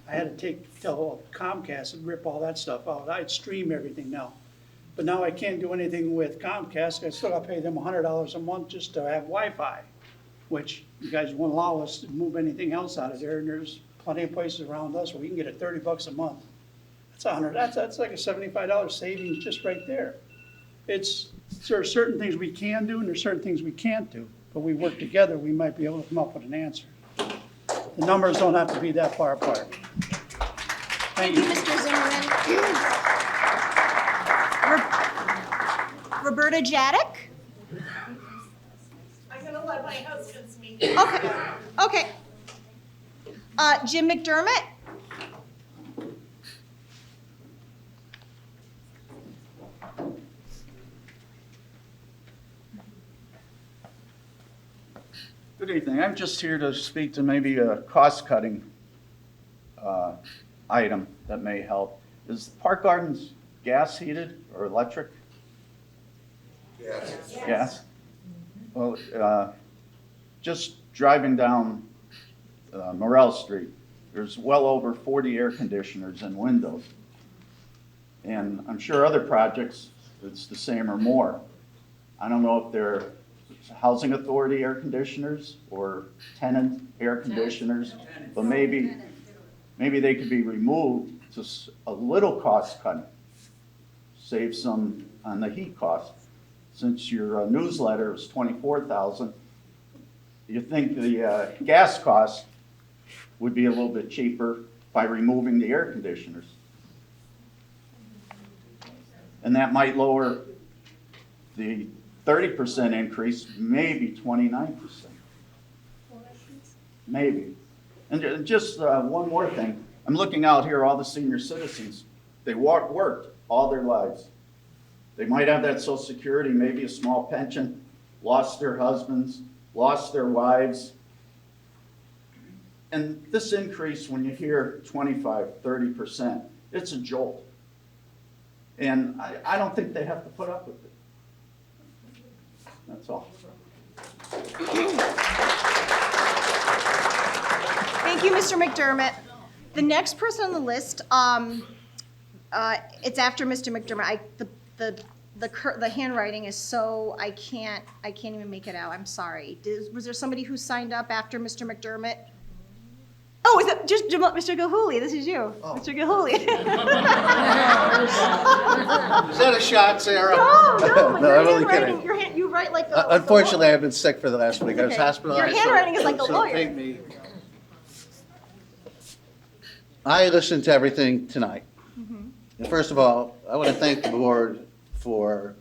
had to tell Comcast and rip all that stuff out. I'd stream everything now. But now I can't do anything with Comcast. I still gotta pay them $100 a month just to have Wi-Fi, which you guys won't allow us to move anything else out of there, and there's plenty of places around us where we can get it $30 a month. That's like a $75 savings just right there. There are certain things we can do and there's certain things we can't do, but we work together, we might be able to come up with an answer. The numbers don't have to be that far apart. Thank you, Mr. Zimmerman. Roberta Jadek? I'm gonna let my husband speak. Okay. Jim McDermott? Good evening. I'm just here to speak to maybe a cost-cutting item that may help. Is Park Gardens gas heated or electric? Yes. Gas? Well, just driving down Morrell Street, there's well over 40 air conditioners and windows. And I'm sure other projects, it's the same or more. I don't know if they're housing authority air conditioners or tenant air conditioners, but maybe they could be removed to a little cost cutting, save some on the heat cost. Since your newsletter is $24,000, you think the gas cost would be a little bit cheaper by removing the air conditioners. And that might lower the 30% increase, maybe 29%. Maybe. And just one more thing. I'm looking out here, all the senior citizens, they worked all their lives. They might have that Social Security, maybe a small pension, lost their husbands, lost their wives. And this increase, when you hear 25, 30%, it's a jolt. And I don't think they have to put up with it. That's all. Thank you, Mr. McDermott. The next person on the list, it's after Mr. McDermott. The handwriting is so, I can't even make it out. I'm sorry. Was there somebody who signed up after Mr. McDermott? Oh, is it just Mr. Gahuli? This is you, Mr. Gahuli. Is that a shot, Sarah? No, No, I'm only kidding. You write like a... Unfortunately, I've been sick for the last week. I was hospitalized. Your handwriting is like a so lawyer. take me. I listened to everything tonight. And first of all, I want to thank the board for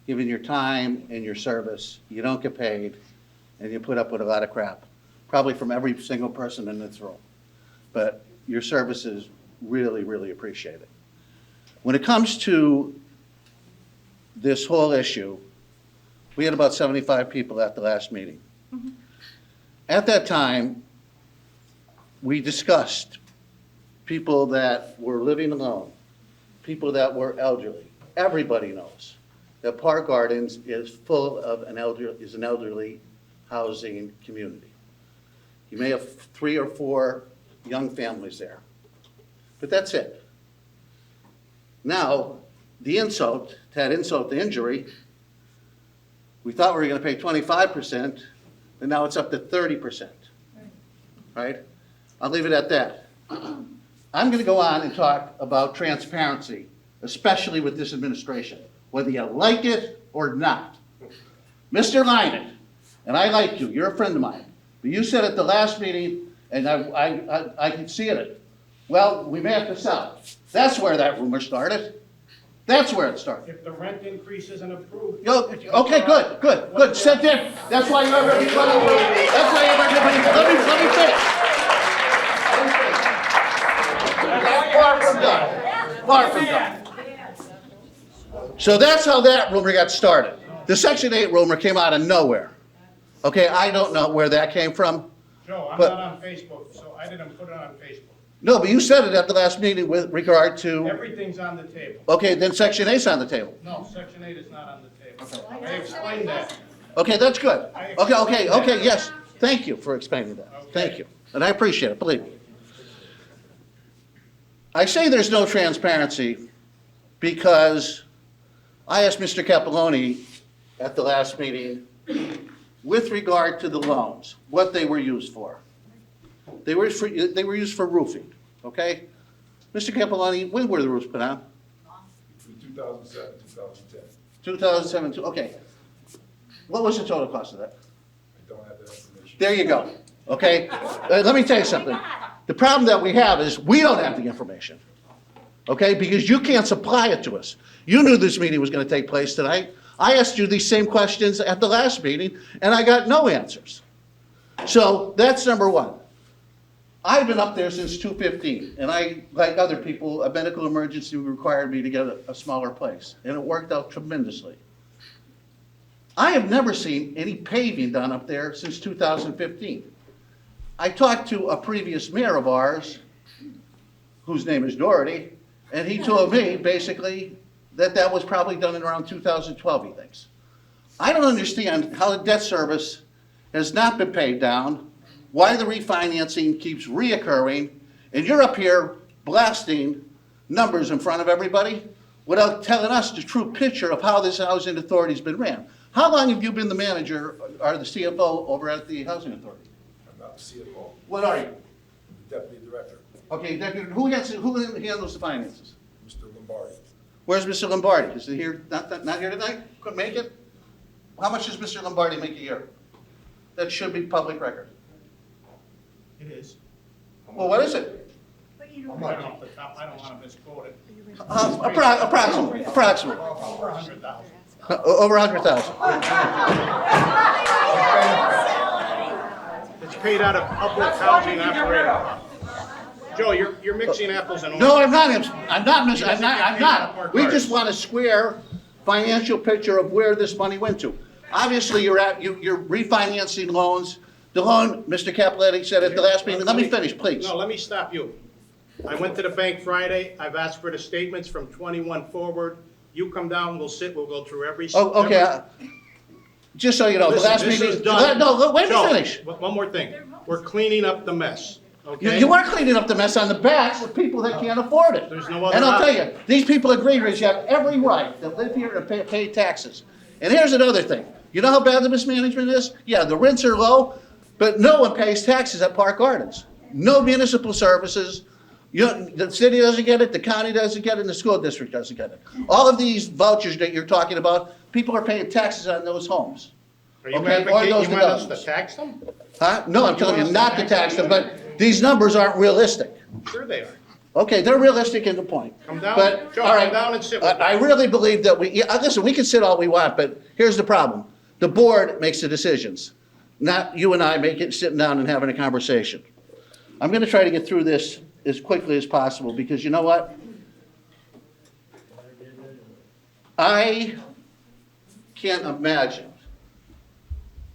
giving your time and your service. You don't get paid, and you put up with a lot of crap, probably from every single person in this room. But your service is really, really appreciated. When it comes to this whole issue, we had about 75 people at the last meeting. At that time, we discussed people that were living alone, people that were elderly. Everybody knows that Park Gardens is full of an elderly housing community. You may have 3 or 4 young families there, but that's it. Now, the insult, to add insult to injury, We thought we were gonna pay 25%, and now it's up to 30%. Right? I'll leave it at that. I'm gonna go on and talk about transparency, especially with this administration, whether you like it or not. Mr. Lynott, and I like you, you're a friend of mine, but you said at the last meeting, and I can see it, well, we may have to sell. That's where that rumor started. That's where it started. If the rent increase isn't approved. Okay, good. Sit there. That's why you ever, that's why you ever, let me finish. Far from done. So that's how that rumor got started. The Section 8 rumor came out of nowhere. Okay, I don't know where that came from. Joe, I'm but- not on Facebook, so I didn't put it on Facebook. No, but you said it at the last meeting with regard to, Everything's on the table. okay, then Section 8's on the table. No, Section 8 is not on the table. I explained that. Okay, that's good. Okay, yes. Thank you for explaining that. Thank you. And I appreciate it, believe me. I say there's no transparency because I asked Mr. Capelloni at the last meeting with regard to the loans, what they were used for. They were used for roofing, okay? Mr. Capelloni, when were the roofs put on? Between 2007 and 2010. 2007, okay. What was the total cost of that? I don't have that information. There you go, okay? Let me tell you something. The problem that we have is we don't have the information, okay? Because you can't supply it to us. You knew this meeting was going to take place tonight. I asked you these same questions at the last meeting, and I got no answers. So that's number one. I've been up there since 2015, and I, like other people, a medical emergency required me to get a smaller place, and it worked out tremendously. I have never seen any paving done up there since 2015. I talked to a previous mayor of ours, whose name is Doherty, and he told me, basically, that that was probably done in around 2012, he thinks. I don't understand how the debt service has not been paid down, why the refinancing keeps reoccurring, and you're up here blasting numbers in front of everybody without telling us the true picture of how this housing authority's been ran. How long have you been the manager or the CFO over at the housing authority? I'm not the CFO, What are you? the deputy director, Okay, who handles the finances? Mr. Lombardi. Where's Mr. Lombardi? Is he here, not here tonight? Couldn't make it? How much does Mr. Lombardi make a year? That should be public record. It is. Well, what is it? I don't know off the top, I don't want to misquote it. Approximately. Over 100,000. Over 100,000. It's paid out of public housing operating. Joe, you're mixing apples and oranges. No, I'm not. We just want a square financial picture of where this money went to. Obviously, you're refinancing loans. The loan, Mr. Capoletti said at the last meeting, let me finish, please. No, let me stop you. I went to the bank Friday, I've asked for the statements from 21 forward. You come down, we'll go through every. Oh, okay. Just so you know, the last This meeting. is done. No, wait a Joe, finish. One more thing. We're cleaning up the mess, okay? You are cleaning up the mess on the backs of people that can't afford it. There's no other And I'll tell option. you, these people at Greenridge have every right to live here and pay taxes. And here's another thing. You know how bad the mismanagement is? Yeah, the rents are low, but no one pays taxes at Park Gardens. No municipal services. The city doesn't get it, the county doesn't get it, and the school district doesn't get it. All of these vouchers that you're talking about, people are paying taxes on those homes. Are you Okay, or advocating, those you want us to developments. tax them? Huh? No, I'm telling you not to tax them, but these numbers aren't realistic. Sure they are. Okay, they're realistic in the point. Come down, But, Joe, all right, come down and sit with me. I really believe that listen, we can sit all we want, but here's the problem. The board makes the decisions, not you and I sitting down and having a conversation. I'm gonna try to get through this as quickly as possible, because you know what? I can't imagine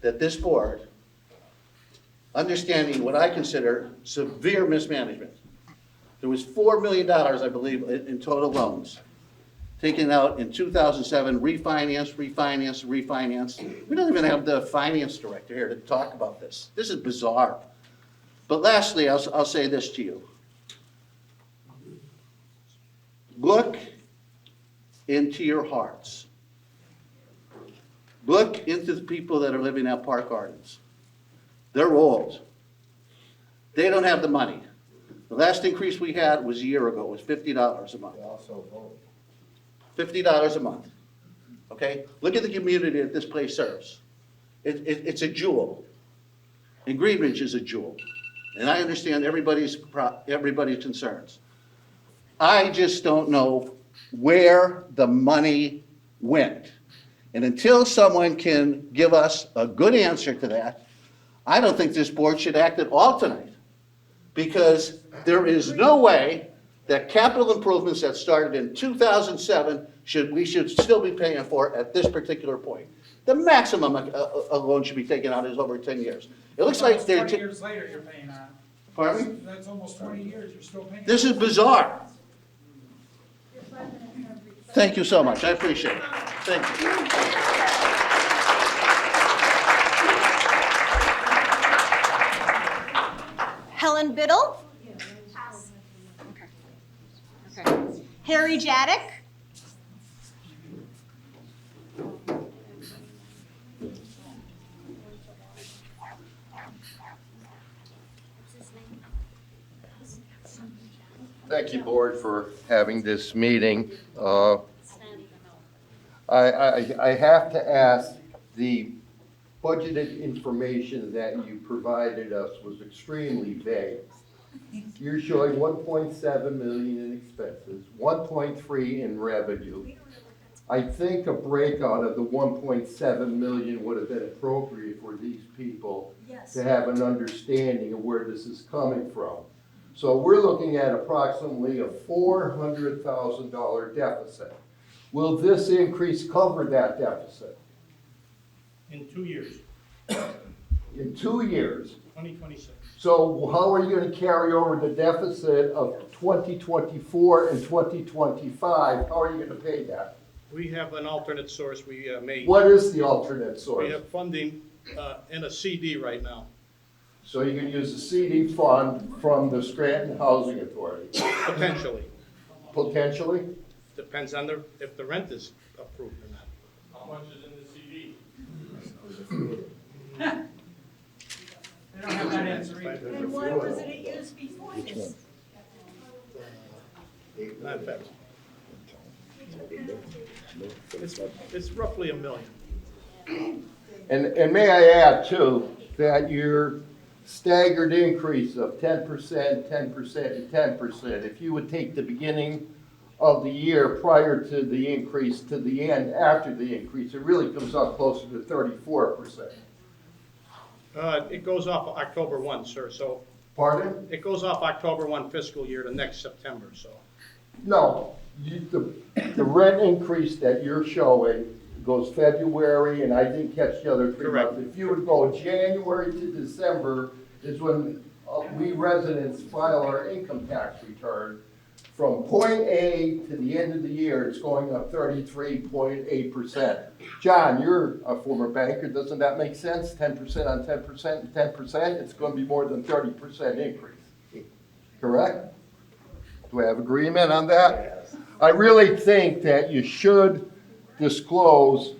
that this board, understanding what I consider severe mismanagement, there was $4 million, I believe, in total loans taken out in 2007, refinanced. We don't even have the finance director here to talk about this. This is bizarre. But lastly, I'll say this to you. Look into your hearts. Look into the people that are living at Park Gardens. They're old. They don't have the money. The last increase we had was a year ago, it was $50 a month. $50 a month, okay? Look at the community that this place serves. It's a jewel. And Greenridge is a jewel. And I understand everybody's concerns. I just don't know where the money went. And until someone can give us a good answer to that, I don't think this board should act at all tonight. Because there is no way that capital improvements that started in 2007 we should still be paying for at this particular point. The maximum a loan should be taken out is over 10 years. It looks like they're 20 years later, you're paying on it. Pardon me? That's almost 20 years, you're still paying. This is bizarre. Thank you so much. I appreciate it. Thank you. Helen Biddle. Okay. Harry Jadek. Thank you, Board, for having this meeting. I have to ask, the budgeted information that you provided us was extremely vague. You're showing 1.7 million in expenses, 1.3 in revenue. I think a breakout of the 1.7 million would have been appropriate for these people to have an understanding of where this is coming from. So we're looking at approximately a $400,000 deficit. Will this increase cover that deficit? In 2 years, In 2 years. 2026. So how are you going to carry over the deficit of 2024 and 2025? How are you going to pay that? We have an alternate source we made. What is the alternate source? We have funding in a CD right now. So you can use the CD fund from the Scranton Housing Authority? Potentially. Potentially? Depends on if the rent is approved or not. How much is in the CD? They don't have that answer either. And why wasn't it used before this? Not bad. It's roughly $1 million. And may I add too, that your staggered increase of 10%, 10%, and 10%, if you would take the beginning of the year prior to the increase to the end after the increase, it really comes up closer to 34%. It goes off October 1, sir, so. Pardon? It goes off October 1 fiscal year to next September, so. No, the rent increase that you're showing goes February, and I didn't catch the other 3 months. If you would go January to December is when we residents file our income tax return. From point A to the end of the year, it's going up 33.8%. John, you're a former banker, doesn't that make sense? 10% on 10% and 10%, it's going to be more than 30% increase, correct? Do we have agreement on that? I really think that you should disclose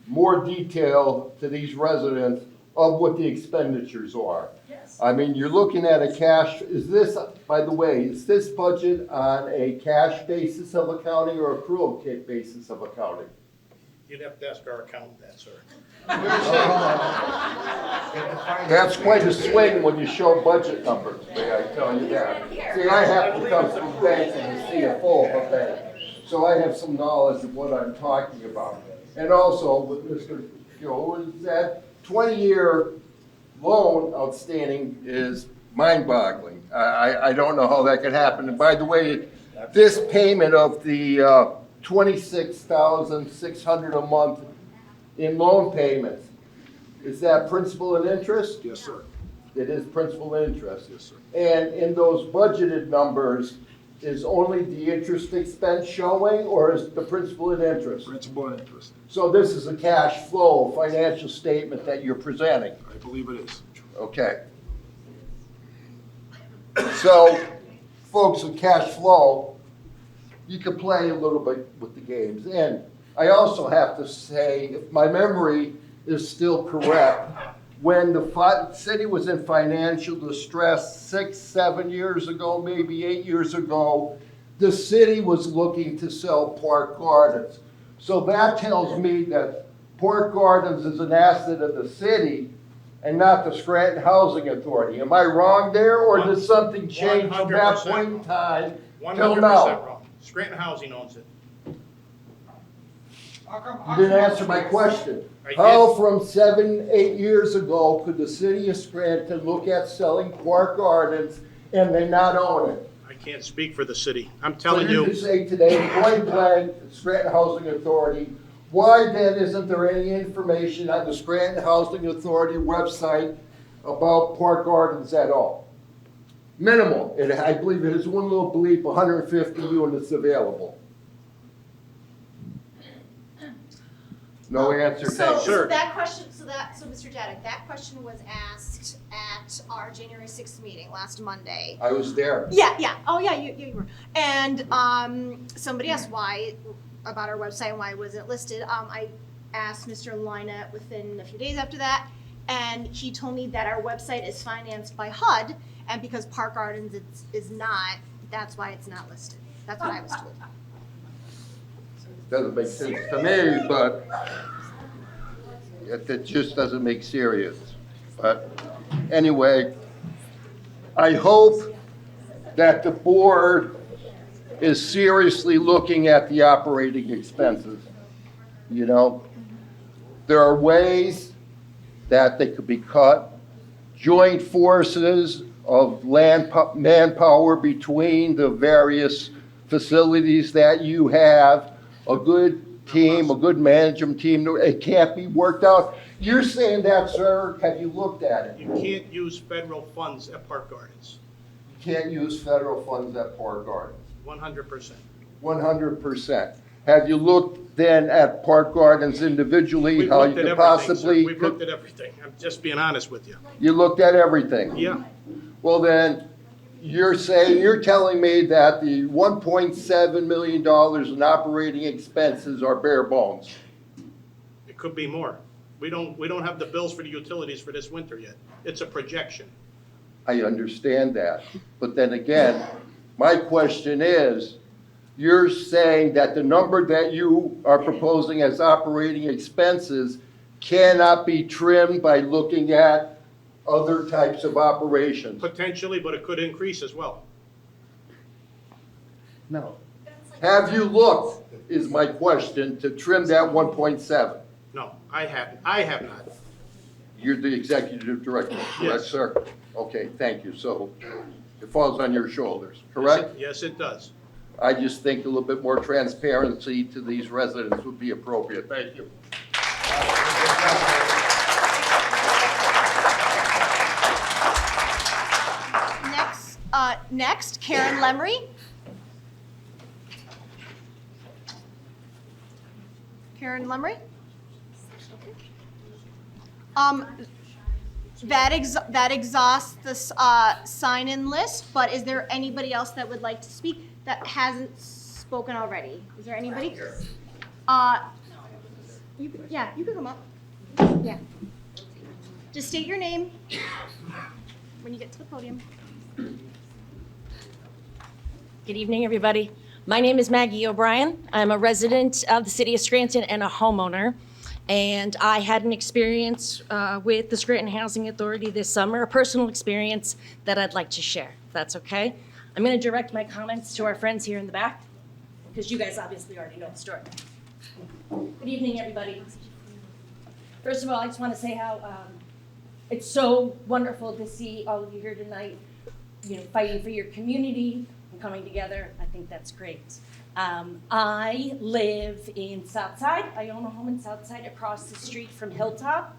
more detail to these residents of what the expenditures are. I mean, you're looking at a cash, is this, by the way, is this budget on a cash basis of accounting or accrual basis of accounting? You'd have to ask our accountant that, sir. That's quite a swing when you show budget numbers, may I tell you that. See, I happen to come from banking and CFO of a bank, so I have some knowledge of what I'm talking about. And also, with Mr. That 20-year loan outstanding is mind-boggling. I don't know how that could happen. And by the way, this payment of the $26,600 a month in loan payments, is that principal and interest? Yes, sir. It is principal and interest. Yes, sir. And in those budgeted numbers, is only the interest expense showing, or is the principal and interest? Principal and interest. So this is a cash flow financial statement that you're presenting? I believe it is. Okay. So, folks, with cash flow, you can play a little bit with the games. And I also have to say, if my memory is still correct, when the city was in financial distress 6, 7 years ago, maybe 8 years ago, the city was looking to sell Park Gardens. So that tells me that Park Gardens is an asset of the city and not the Scranton Housing Authority. Am I wrong there, or did something change from that point in time till 100% now? wrong. Scranton Housing owns it. You didn't answer my question. I did. How from 7, 8 years ago could the city of Scranton look at selling Park Gardens and they not own it? I can't speak for the city. I'm So telling you you. say today, point blank, Scranton Housing Authority, why then isn't there any information on the Scranton Housing Authority website about Park Gardens at all? Minimal. I believe it is one little bleep, 150 units available. No answer, thank you. So that question, so Mr. Jadek, that question was asked at our January 6th meeting last Monday. I was there. Yeah. Oh, yeah, you were. And somebody asked why, about our website and why it wasn't listed. I asked Mr. Lynette within a few days after that, and he told me that our website is financed by HUD, and because Park Gardens is not, that's why it's not listed. That's what I was told. Doesn't make sense to me, but it just doesn't make serious. But anyway, I hope that the board is seriously looking at the operating expenses. You know, there are ways that they could be cut. Joint forces of manpower between the various facilities that you have, a good team, a good management team, it can't be worked out. You're saying that, sir, have you looked at it? You can't use federal funds at Park Gardens. You can't use federal funds at Park Gardens. 100%. 100%. Have you looked then at Park Gardens individually, We've how you looked at could everything, sir. possibly? We've looked at everything. I'm just being honest with you. You looked at everything? Yeah. Well then, you're telling me that the $1.7 million in operating expenses are bare bones? It could be more. We don't have the bills for the utilities for this winter yet. It's a projection. I understand that. But then again, my question is, you're saying that the number that you are proposing as operating expenses cannot be trimmed by looking at other types of operations? Potentially, but it could increase as well. No. Have you looked, is my question, to trim that 1.7? No, I haven't. I have not. You're the executive director, correct, Yes. sir? Okay, thank you. So it falls on your shoulders, correct? Yes, it does. I just think a little bit more transparency to these residents would be appropriate. Thank you. Next, Karen Lemery. Karen Lemery? That exhausts the sign-in list, but is there anybody else that would like to speak that hasn't spoken already? Is there anybody? You can come up. Yeah. Just state your name when you get to the podium. Good evening, everybody. My name is Maggie O'Brien. I'm a resident of the city of Scranton and a homeowner. And I had an experience with the Scranton Housing Authority this summer, a personal experience that I'd like to share, if that's okay. I'm going to direct my comments to our friends here in the back, because you guys obviously already know the story. Good evening, everybody. First of all, I just want to say how it's so wonderful to see all of you here tonight, fighting for your community and coming together. I think that's great. I live in Southside. I own a home in Southside across the street from Hilltop.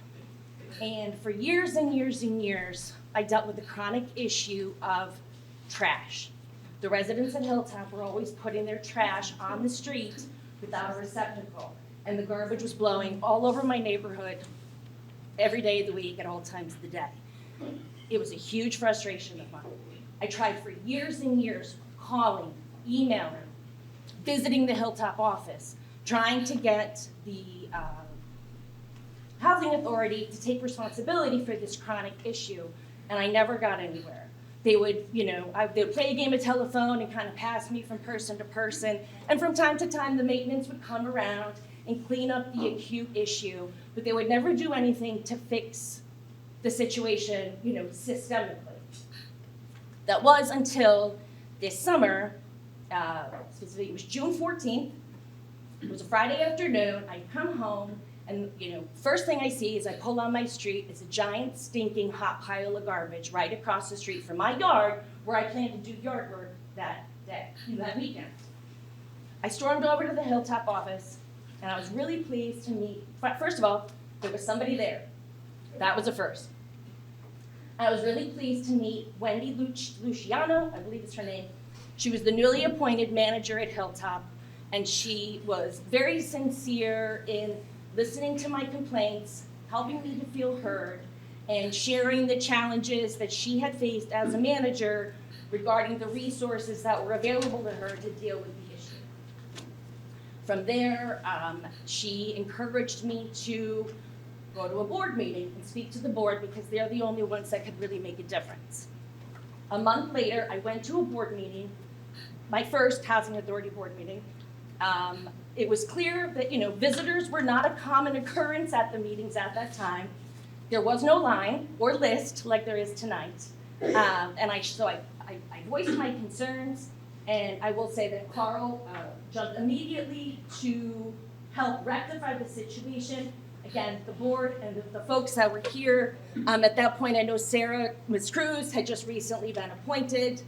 And for years and years and years, I dealt with the chronic issue of trash. The residents at Hilltop were always putting their trash on the street without a receptacle. And the garbage was blowing all over my neighborhood every day of the week at all times of the day. It was a huge frustration of mine. I tried for years and years calling, emailing, visiting the Hilltop office trying to get the Housing Authority to take responsibility for this chronic issue, and I never got anywhere. They would, they would play a game of telephone and kind of pass me from person to person, and from time to time, the maintenance would come around and clean up the acute issue, but they would never do anything to fix the situation, systemically. That was until this summer, specifically, it was June 14th. It was a Friday afternoon. I come home, and first thing I see is I pull on my street. It's a giant, stinking, hot pile of garbage right across the street from my yard, where I plan to do yard work that weekend. I stormed over to the Hilltop office, and I was really pleased to meet. First of all, there was somebody there. That was a first. I was really pleased to meet Wendy Luciano, I believe is her name. She was the newly appointed manager at Hilltop, and she was very sincere in listening to my complaints, helping me to feel heard, and sharing the challenges that she had faced as a manager regarding the resources that were available to her to deal with the issue. From there, she encouraged me to go to a board meeting and speak to the board, because they're the only ones that could really make a difference. A month later, I went to a board meeting, my first Housing Authority board meeting. It was clear that visitors were not a common occurrence at the meetings at that time. There was no line or list like there is tonight, and I voiced my concerns, and I will say that Carl jumped immediately to help rectify the situation. Again, the board and the folks that were here, at that point, I know Sarah, Ms. Cruz, had just recently been appointed,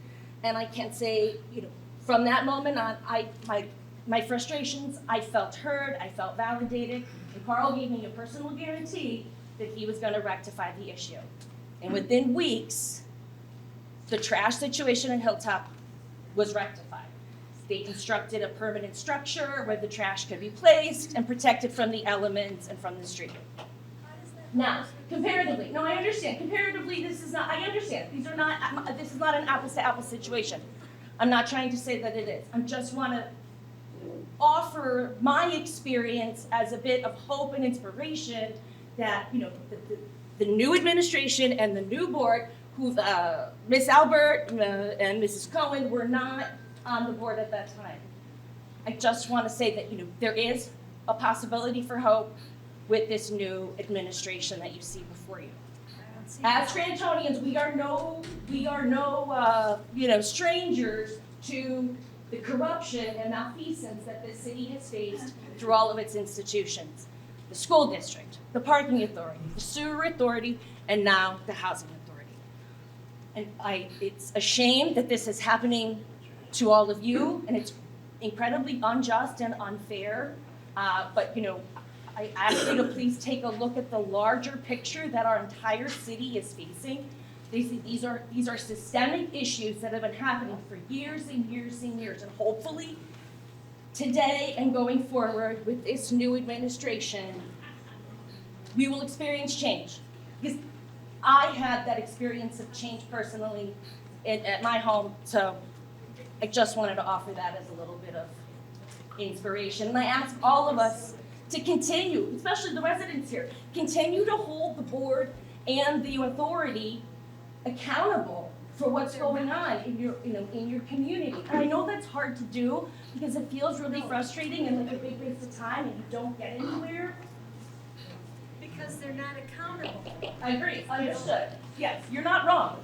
and I can say, from that moment on, my frustrations, I felt heard, I felt validated, and Carl gave me a personal guarantee that he was going to rectify the issue. And within weeks, the trash situation in Hilltop was rectified. They constructed a permanent structure where the trash could be placed and protected from the elements and from the street. Now, comparatively, no, I understand. Comparatively, this is not, I understand. This is not an apples to apples situation. I'm not trying to say that it is. I just want to offer my experience as a bit of hope and inspiration that, the new administration and the new board, who Ms. Alpert and Mrs. Cohen were not on the board at that time. I just want to say that, there is a possibility for hope with this new administration that you see before you. As Scrantonians, we are no strangers to the corruption and malfeasance that this city has faced through all of its institutions. The school district, the parking authority, the sewer authority, and now the housing authority. And it's a shame that this is happening to all of you, and it's incredibly unjust and unfair. But I ask you to please take a look at the larger picture that our entire city is facing. These are systemic issues that have been happening for years and years and years, and hopefully today and going forward with this new administration, we will experience change. Because I had that experience of change personally at my home, so I just wanted to offer that as a little bit of inspiration. And I ask all of us to continue, especially the residents here, continue to hold the board and the authority accountable for what's going on in your community. And I know that's hard to do because it feels really frustrating and like a big waste of time and you don't get anywhere. Because they're not accountable. I agree, understood. Yes, you're not wrong.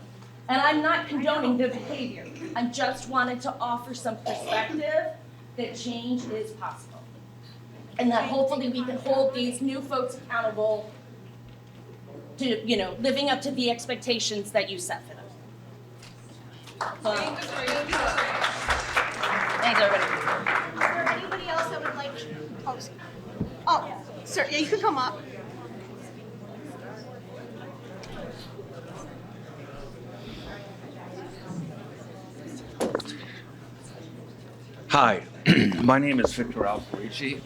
And I'm not condoning the behavior. I just wanted to offer some perspective that change is possible. And that hopefully we can hold these new folks accountable to, living up to the expectations that you set for them. Thanks, everybody. Is there anybody else that would like Oh, sir, yeah, you can come up. Hi, my name is Victor Alperici.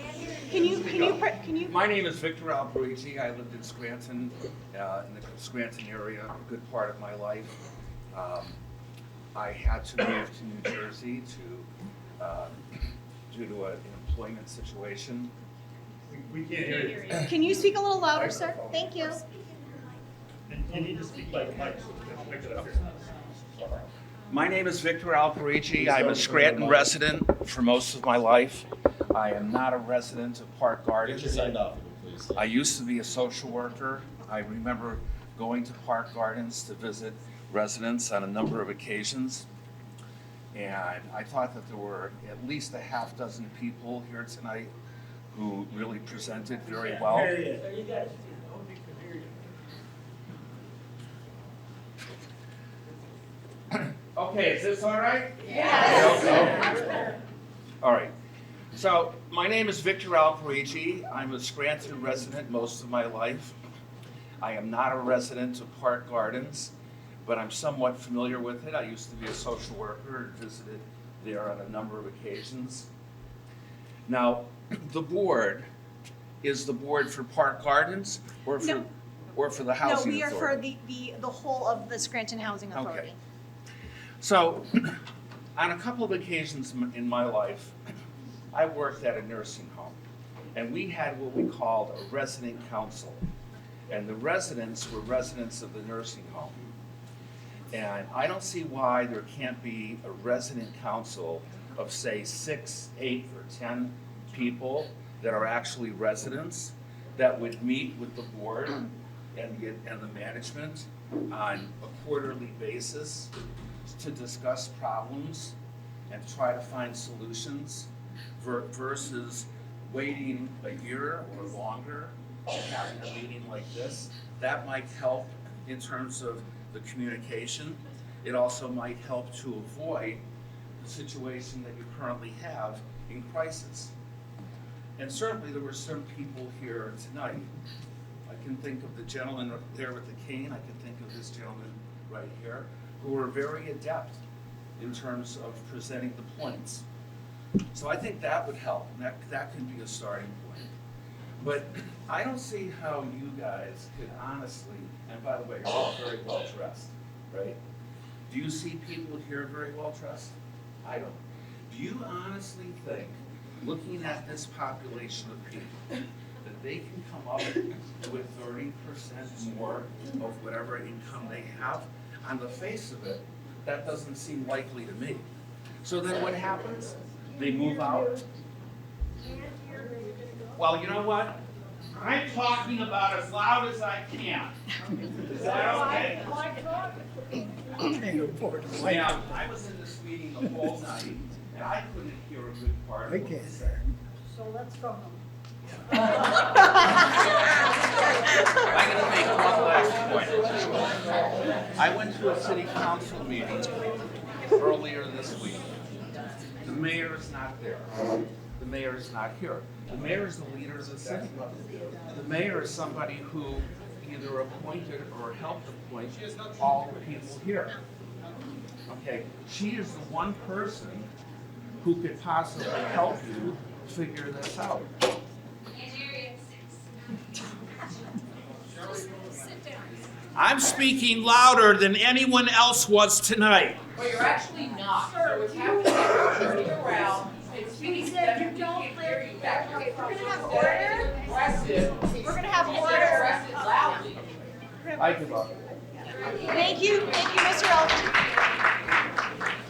Can you? My name is Victor Alperici. I lived in Scranton, in the Scranton area, a good part of my life. I had to move to New Jersey due to an employment situation. We can't hear you. Can you speak a little louder, sir? Thank you. You need to speak by the mic so we can pick it up. My name is Victor Alperici. I'm a Scranton resident for most of my life. I am not a resident of Park Gardens. I used to be a social worker. I remember going to Park Gardens to visit residents on a number of occasions. And I thought that there were at least a half dozen people here tonight who really presented very well. Okay, is this all right? Yes. All right. So my name is Victor Alperici. I'm a Scranton resident most of my life. I am not a resident of Park Gardens, but I'm somewhat familiar with it. I used to be a social worker and visited there on a number of occasions. Now, the board, is the board for Park Gardens or for, No. or for the housing No, we are for authority? the whole of the Scranton Housing Authority. Okay. So, on a couple of occasions in my life, I worked at a nursing home, and we had what we called a resident council. And the residents were residents of the nursing home. And I don't see why there can't be a resident council of, say, 6, 8, or 10 people that are actually residents that would meet with the board and the management on a quarterly basis to discuss problems and try to find solutions versus waiting a year or longer and having a meeting like this. That might help in terms of the communication. It also might help to avoid the situation that you currently have in crisis. And certainly there were some people here tonight. I can think of the gentleman there with the cane. I can think of this gentleman right here, who were very adept in terms of presenting the points. So I think that would help, and that can be a starting point. But I don't see how you guys could honestly, and by the way, you're all very well dressed, right? Do you see people here very well dressed? I don't. Do you honestly think, looking at this population of people, that they can come up with 30% more of whatever income they have? On the face of it, that doesn't seem likely to me. So then what happens? They move out. Well, you know what? I'm talking about as loud as I can. Is that okay? Yeah, I was in this meeting the whole night, and I couldn't hear a good part of it. So let's go home. I'm going to make one last point. I went to a city council meeting earlier this week. The mayor is not there. The mayor is not here. The mayor is the leader of the city. The mayor is somebody who either appointed or helped appoint all the people here. Okay, she is the one person who could possibly help you figure this out. I'm speaking louder than anyone else was tonight. Well, you're actually not. So it's happening, turning around, and speaking that you don't hear you. Actually, We're gonna have order. aggressive. We're gonna have You said order. aggressive loudly. I give up. Thank you, Mr.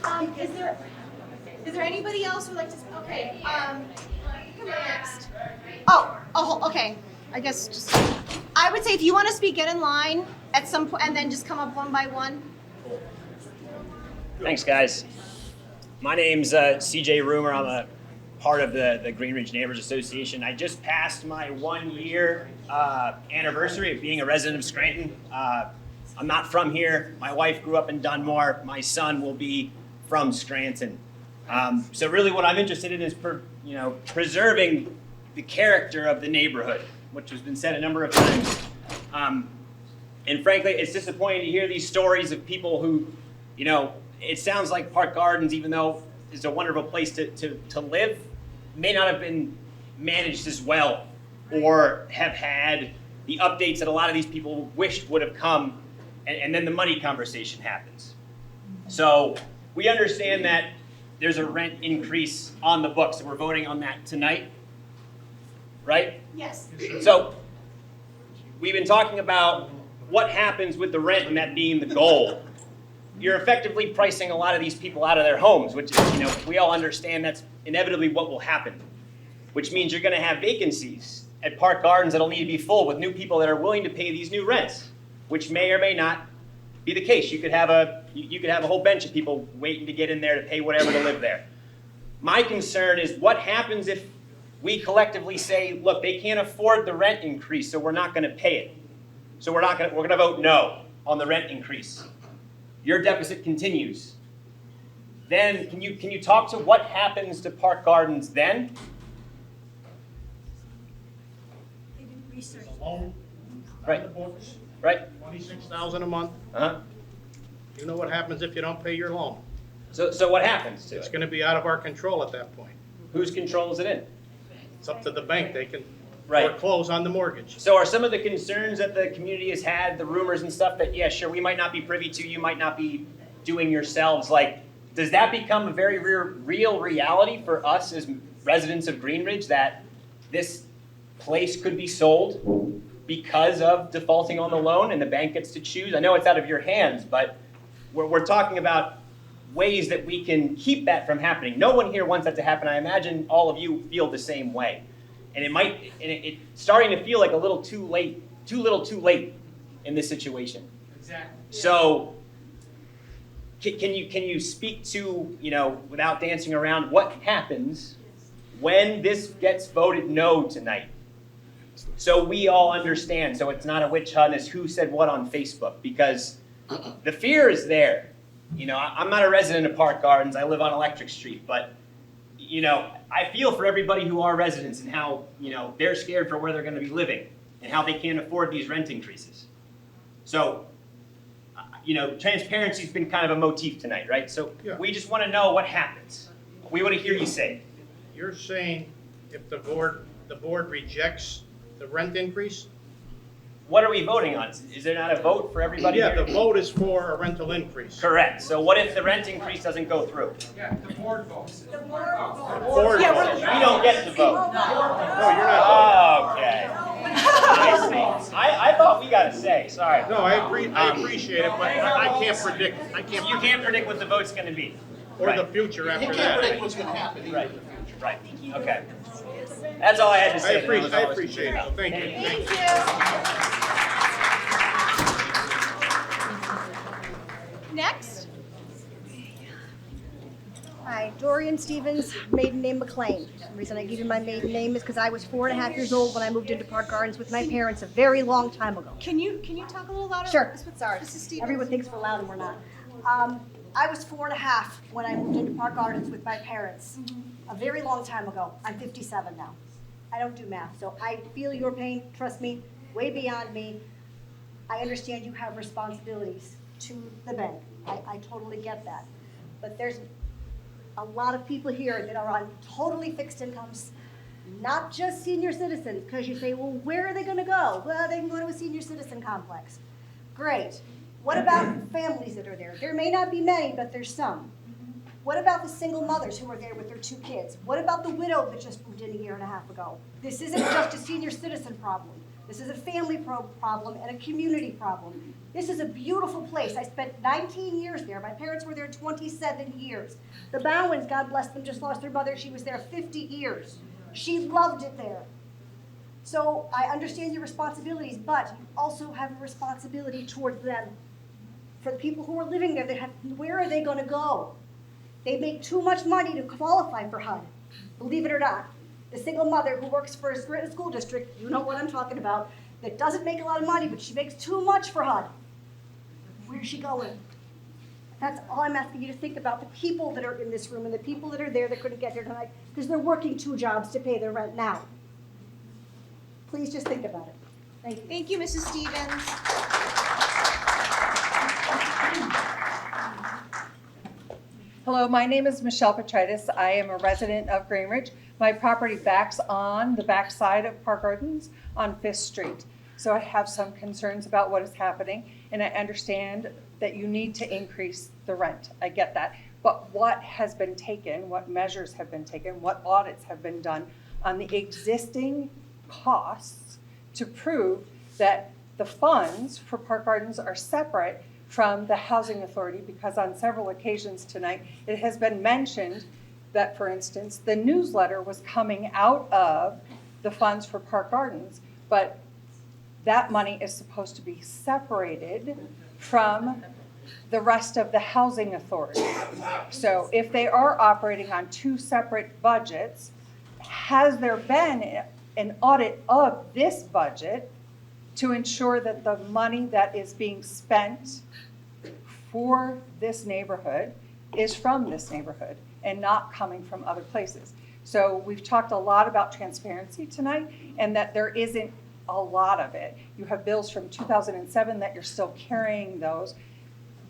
Alpert. Is there anybody else who'd like to, okay, come next. Okay, I guess just, I would say if you want to speak, get in line at some point, and then just come up one by one. Thanks, guys. My name's CJ Roomer. I'm a part of the Green Ridge Neighbors Association. I just passed my 1 year anniversary of being a resident of Scranton. I'm not from here. My wife grew up in Dunmore. My son will be from Scranton. So really what I'm interested in is preserving the character of the neighborhood, which has been said a number of times. And frankly, it's disappointing to hear these stories of people who, it sounds like Park Gardens, even though it's a wonderful place to live, may not have been managed as well or have had the updates that a lot of these people wished would have come, and then the money conversation happens. So we understand that there's a rent increase on the books, and we're voting on that tonight, right? Yes. So we've been talking about what happens with the rent and that being the goal. You're effectively pricing a lot of these people out of their homes, which is, we all understand that's inevitably what will happen, which means you're going to have vacancies at Park Gardens that'll need to be full with new people that are willing to pay these new rents, which may or may not be the case. You could have a whole bench of people waiting to get in there to pay whatever to live there. My concern is what happens if we collectively say, look, they can't afford the rent increase, so we're not going to pay it. So we're going to vote no on the rent increase. Your deficit continues. Then can you talk to what happens to Park Gardens then? Loan, Right. on the books, Right. $26,000 a month. Uh-huh. You know what happens if you don't pay your loan? So what happens to It's it? going to be out of our control at that point. Whose control is it in? It's up to the bank. They can Right. foreclose on the mortgage. So are some of the concerns that the community has had, the rumors and stuff that, yeah, sure, we might not be privy to, you might not be doing yourselves, like, does that become a very real reality for us as residents of Greenridge, that this place could be sold because of defaulting on the loan and the bank gets to choose? I know it's out of your hands, but we're talking about ways that we can keep that from happening. No one here wants that to happen. I imagine all of you feel the same way. And it's starting to feel like a little too late, too little too late in this situation. Exactly. So can you speak to, without dancing around, what happens when this gets voted no tonight? So we all understand, so it's not a witch hunt as who said what on Facebook, because the fear is there. I'm not a resident of Park Gardens, I live on Electric Street, but I feel for everybody who are residents and how, they're scared for where they're going to be living and how they can't afford these rent increases. So, transparency's been kind of a motif tonight, right? So Yeah. we just want to know what happens. We want to hear you say it. You're saying if the board rejects the rent increase? What are we voting on? Is there not a vote for everybody Yeah, here? the vote is for a rental increase. Correct. So what if the rent increase doesn't go through? Yeah, the board votes. Board Yeah, votes. we don't get to vote. No, you're not Okay. I see. I thought we got a say. Sorry. voting. No, I appreciate it, but I can't predict. You can't predict what the vote's going to be. Or the future after that. You can't predict what's gonna happen either. Right. Right. Okay. That's all I had to say. I appreciate it. Thank you. Next. Hi, Dorian Stevens, maiden name McLean. The reason I give you my maiden name is because I was 4.5 years old when I moved into Park Gardens with my parents a very long time ago. Can you talk a little louder? Sure. Sorry, Mrs. Stevens. Everyone thinks we're loud and we're not. I was 4.5 when I moved into Park Gardens with my parents a very long time ago. I'm 57 now. I don't do math, so I feel your pain, trust me, way beyond me. I understand you have responsibilities to the bank. I totally get that. But there's a lot of people here that are on totally fixed incomes, not just senior citizens, because you say, well, where are they gonna go? Well, they can go to a senior citizen complex. Great. What about families that are there? There may not be many, but there's some. What about the single mothers who are there with their 2 kids? What about the widow that just moved in a year and a half ago? This isn't just a senior citizen problem. This is a family problem and a community problem. This is a beautiful place. I spent 19 years there. My parents were there 27 years. The Bowens, God bless them, just lost their mother. She was there 50 years. She loved it there. So I understand your responsibilities, but you also have a responsibility towards them. For the people who are living there, where are they going to go? They make too much money to qualify for HUD, believe it or not. The single mother who works for a Scranton school district, you know what I'm talking about, that doesn't make a lot of money, but she makes too much for HUD. Where's she going? That's all I'm asking you to think about, the people that are in this room and the people that are there that couldn't get here tonight because they're working 2 jobs to pay their rent now. Please just think about it. Thank you. Thank you, Mrs. Stevens. Hello, my name is Michelle Petritis. I am a resident of Greenridge. My property backs on the back side of Park Gardens on 5th Street. So I have some concerns about what is happening, and I understand that you need to increase the rent. I get that. but what has been taken, what measures have been taken, what audits have been done on the existing costs to prove that the funds for Park Gardens are separate from the Housing Authority, because on several occasions tonight, it has been mentioned that, for instance, the newsletter was coming out of the funds for Park Gardens, but that money is supposed to be separated from the rest of the Housing Authority. So if they are operating on two separate budgets, has there been an audit of this budget to ensure that the money that is being spent for this neighborhood is from this neighborhood and not coming from other places? So we've talked a lot about transparency tonight, and that there isn't a lot of it. You have bills from 2007 that you're still carrying those.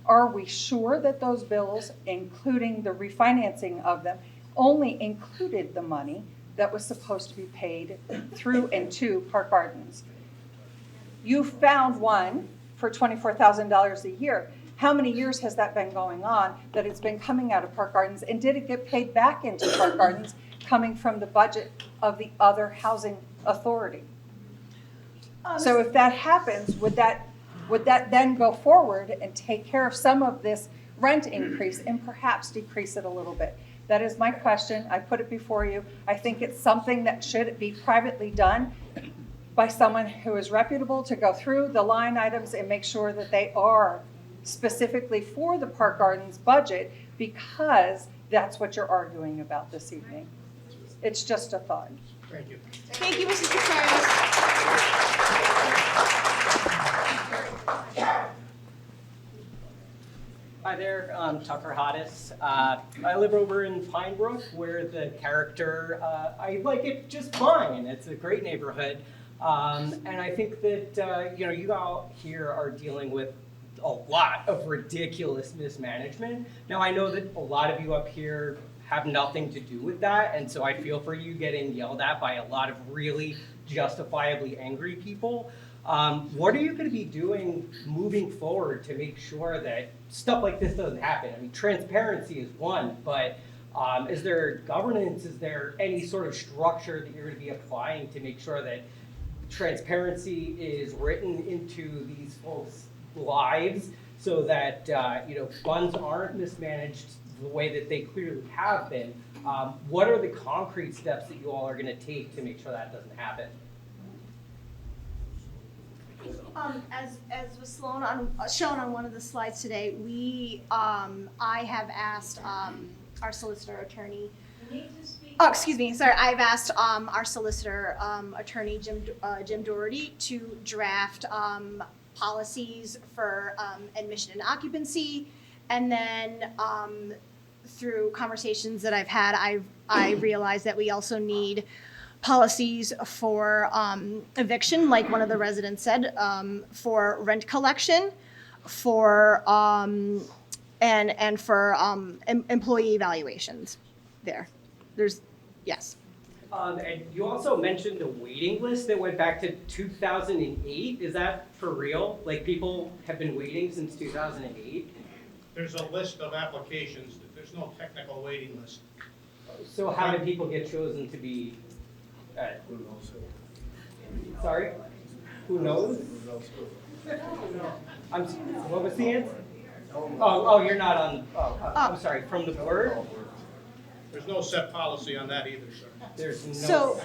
Are we sure that those bills, including the refinancing of them, only included the money that was supposed to be paid through and to Park Gardens? You found one for $24,000 a year. How many years has that been going on that it's been coming out of Park Gardens, and did it get paid back into Park Gardens coming from the budget of the other housing authority? So if that happens, would that then go forward and take care of some of this rent increase and perhaps decrease it a little bit? That is my question. I put it before you. I think it's something that should be privately done by someone who is reputable, to go through the line items and make sure that they are specifically for the Park Gardens budget, because that's what you're arguing about this evening. It's just a thought. Thank you. Thank you, Mrs. Petraeus. Hi there, Tucker Hoddes. I live over in Pine Brook, where the character, I like it just fine. It's a great neighborhood. And I think that, you all here are dealing with a lot of ridiculous mismanagement. Now, I know that a lot of you up here have nothing to do with that, and so I feel for you getting yelled at by a lot of really justifiably angry people. What are you going to be doing moving forward to make sure that stuff like this doesn't happen? I mean, transparency is one, but is there governance? Is there any sort of structure that you're going to be applying to make sure that transparency is written into these folks' lives, so that funds aren't mismanaged the way that they clearly have been? What are the concrete steps that you all are going to take to make sure that doesn't happen? As was shown on one of the slides today, I have asked our solicitor attorney. Oh, excuse me. Sorry, I've asked our solicitor attorney Jim Doherty to draft policies for admission and occupancy, and then through conversations that I've had, I realized that we also need policies for eviction, like one of the residents said, for rent collection, for and for employee evaluations. Yes. And you also mentioned a waiting list that went back to 2008. Is that for real? Like, people have been waiting since 2008? There's a list of applications. There's no technical waiting list. So how did people get chosen to be? Who knows? Sorry? Who knows? What was the answer? Oh, you're not on. I'm sorry. From the board. There's no set policy on that either, sir. There's no.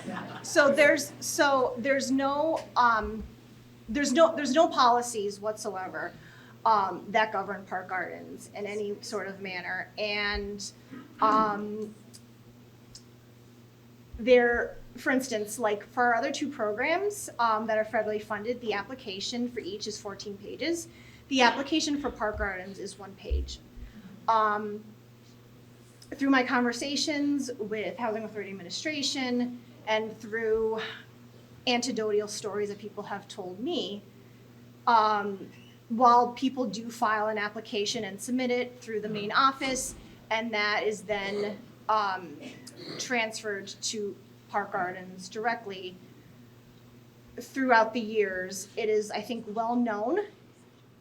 There's no policies whatsoever that govern Park Gardens in any sort of manner, and for instance, like for our other two programs that are federally funded, the application for each is 14 pages. The application for Park Gardens is 1 page. Through my conversations with Housing Authority Administration and through anecdotal stories that people have told me, while people do file an application and submit it through the main office, and that is then transferred to Park Gardens directly, throughout the years, it is, I think, well known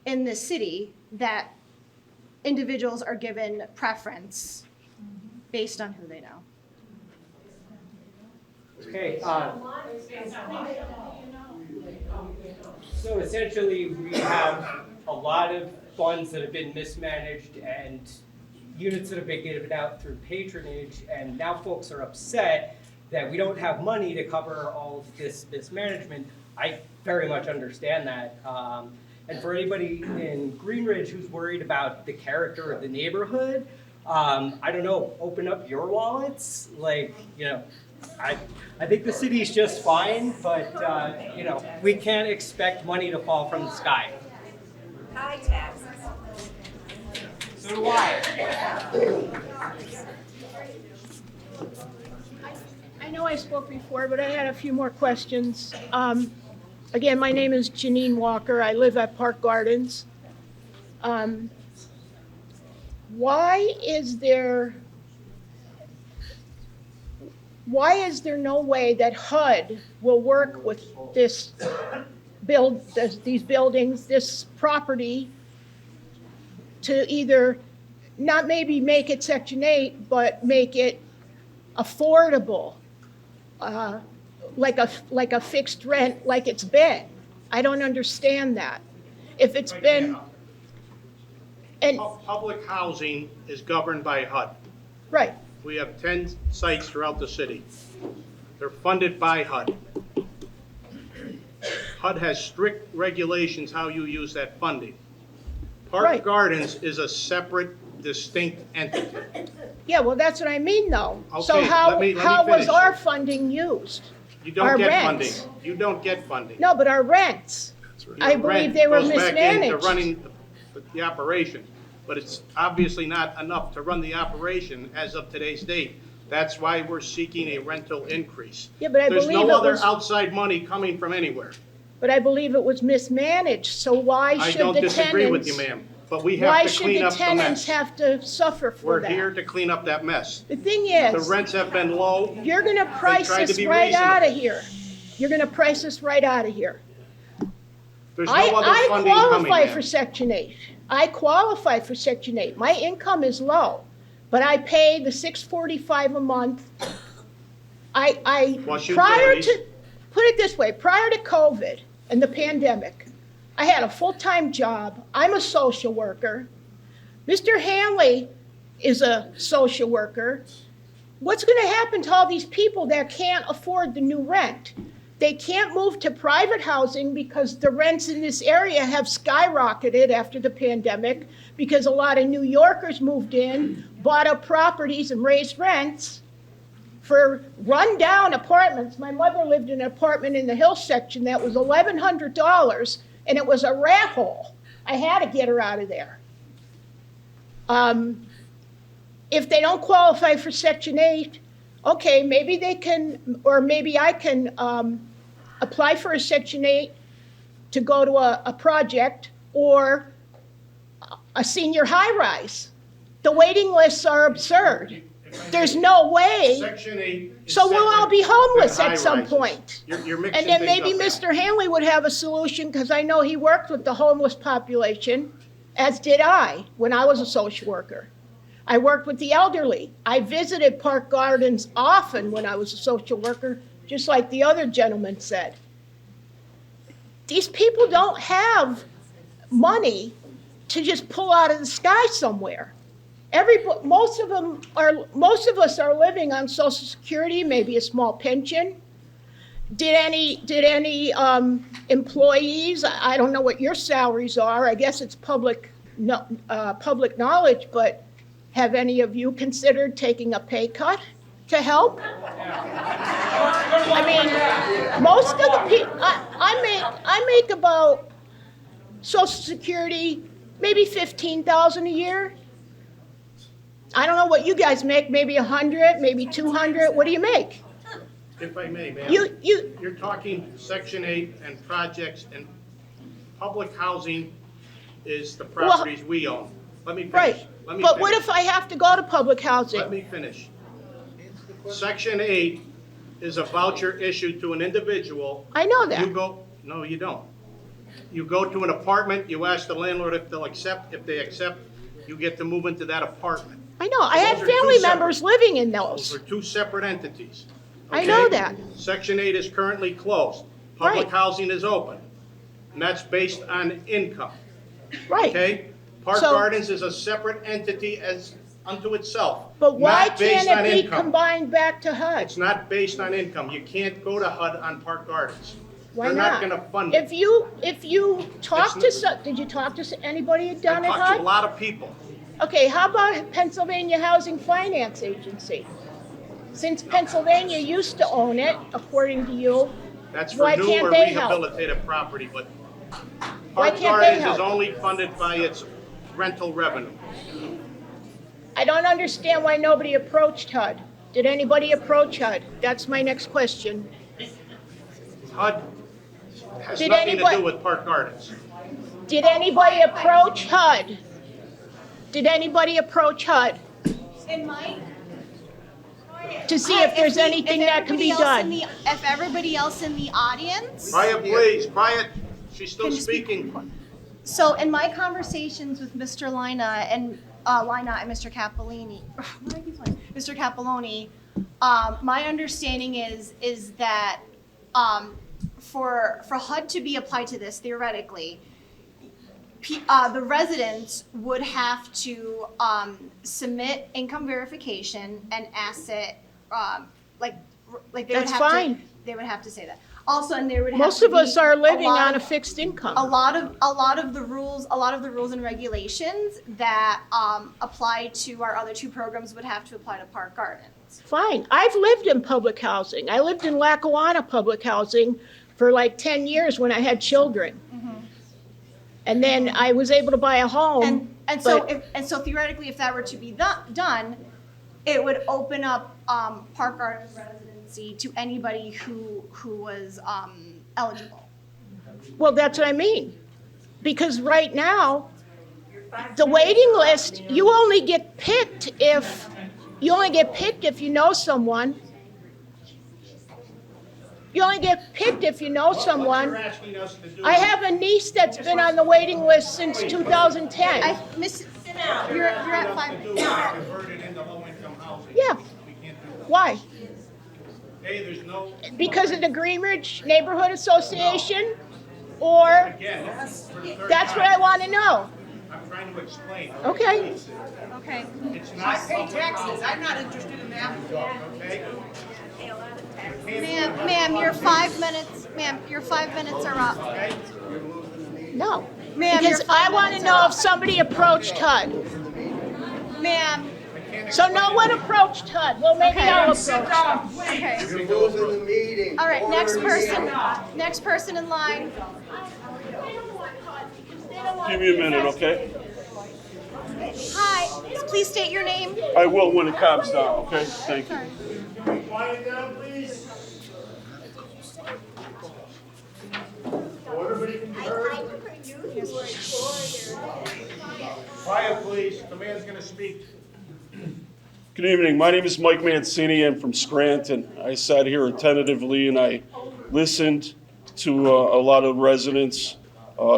in the city that individuals are given preference based on who they know. Okay, so essentially we have a lot of funds that have been mismanaged and units that have been given out through patronage, and now folks are upset that we don't have money to cover all of this mismanagement. I very much understand that. And for anybody in Green Ridge who's worried about the character of the neighborhood, I don't know, open up your wallets. Like, you know, I think the city's just fine, but, you know, we can't expect money to fall from the sky. High taxes. So do I. I know I spoke before, but I had a few more questions. Again, my name is Janine Walker. I live at Park Gardens. Why is there no way that HUD will work with these buildings, this property, to either not maybe make it Section 8, but make it affordable, like a fixed rent, like it's been? I don't understand that. If it's been, and Public housing is governed by HUD. right, We have 10 sites throughout the city. They're funded by HUD. HUD has strict regulations how you use that funding. Park Gardens is a separate, distinct entity. yeah, well, that's what I mean, though. So Okay, how let me was finish. our funding used? You don't Our get rents. funding. You don't get funding. No, but our rents, I Your believe rent they were goes back into mismanaged. running the operation, but it's obviously not enough to run the operation as of today's date. That's why we're seeking a rental increase. Yeah, but I There's believe no it other was, outside money coming from anywhere. but I believe it was mismanaged, so why I should don't the disagree with you, tenants, ma'am, but we have why to should clean the up the tenants mess. have to suffer for We're that? here to clean up that mess. The thing The is, rents have been low. you're gonna price tried to this be right out of reasonable. here. You're gonna price this right out of here. There's no other I funding coming, qualify ma'am. for Section 8. I qualify for Section 8. My income is low, but I pay the $645 a month. Plus Prior utilities. to, put it this way, prior to COVID and the pandemic, I had a full-time job. I'm a social worker. Mr. Hanley is a social worker. What's gonna happen to all these people that can't afford the new rent? They can't move to private housing because the rents in this area have skyrocketed after the pandemic because a lot of New Yorkers moved in, bought up properties and raised rents for rundown apartments. My mother lived in an apartment in the Hill section that was $1,100 and it was a rat hole. I had to get her out of there. If they don't qualify for Section 8, okay, maybe they can, or maybe I can apply for a Section 8 to go to a project or a senior high-rise. The waiting lists are absurd. There's no way. Section 8 is So we'll all be separate homeless than at some high-rises. point. You're mixing And then things maybe up now. Mr. Hanley would have a solution, because I know he worked with the homeless population, as did I, when I was a social worker. I worked with the elderly. I visited Park Gardens often when I was a social worker, just like the other gentleman said. These people don't have money to just pull out of the sky somewhere. Most of us are living on Social Security, maybe a small pension. Did any employees? I don't know what your salaries are. I guess it's public knowledge. But have any of you considered taking a pay cut to help? I mean, most of the people I make about Social Security maybe $15,000 a year. I don't know what you guys make, maybe 100, maybe 200. What do you make? If I may, ma'am. You're talking Section 8 and projects, and public housing is the properties we own. Let me finish. Right. Let me But finish. what if I have to go to public housing? Let me finish. Section 8 is a voucher issued to an individual. I know that. No, you don't. You go to an apartment, you ask the landlord if they accept you get to move into that apartment. I know, I have Those are two family separate- members living in Those those. are two separate entities. I know Okay? that. Section 8 is currently closed. Public Right. housing is open, and that's based on income. Right. Okay? Park So- Gardens is a separate entity as unto itself. But why not based can't on it be income. combined back to HUD? It's not based on income. You can't go to HUD on Park Gardens. Why They're not? not gonna fund it. If you talk to did you talk to anybody I down at talked to a HUD? lot of people. Okay, how about Pennsylvania Housing Finance Agency? Since Pennsylvania used to own it, according to you, That's for why new can't or they help? rehabilitated property, but Why Park can't they Gardens is help? only funded by its rental revenue. I don't understand why nobody approached HUD. Did anybody approach HUD? That's my next question. HUD has Did nothing to anybody- do with Park Gardens. Did anybody approach HUD? Did anybody approach HUD And Mike? to see if there's we- anything if that can be everybody else done? if everybody else in the audience. Quiet, please, quiet. She's still Can you speak? speaking. So in my conversations with Mr. Lina and Mr. Cappellini, Mr. Capelloni, my understanding is that for HUD to be applied to this theoretically, the residents would have to submit income verification and asset, like they would That's have fine. to. They would have to say that. Also, and there would have Most to of us be are living lot on a of- fixed income. a lot of the rules and regulations that apply to our other two programs would have to apply to Park Gardens. Fine. I've lived in public housing. I lived in Lackawanna public housing for like 10 years when I had children. And then I was able to buy a home. And so theoretically, if that were to be done, it would open up Park Gardens residency to anybody who was eligible. Well, that's what I mean. Because right now, the waiting list, you only get picked if you know someone. You only get picked if you know someone. What you're asking us to do. I have a niece that's been on the waiting list since 2010. You're at 5. Convert it into low-income housing. Yeah. We can't do that. Why? Hey, there's no. Because of the Greenridge Neighborhood Association? Or, Again, for the third that's what time, I want to know. I'm trying to explain. Okay. Okay. It's not. I'm not interested in that. Okay? Ma'am, your 5 minutes. Ma'am, your 5 minutes are up. No. Ma'am, Because your I 5 want to minutes know are if somebody approached HUD. up. Ma'am. So no one approached HUD. Well, maybe Okay. I'll Sit approach. down, Okay. You're losing the meeting. All right, next Order the person. meeting. Next person in line. Give me a minute, okay? Hi, please state your name. I will when it calms down, okay? Thank you. Quiet down, please. So everybody can be heard. Quiet, please. The man's gonna speak. Good evening. My name is Mike Mancini. I'm from Scranton. I sat here attentively and I listened to a lot of residents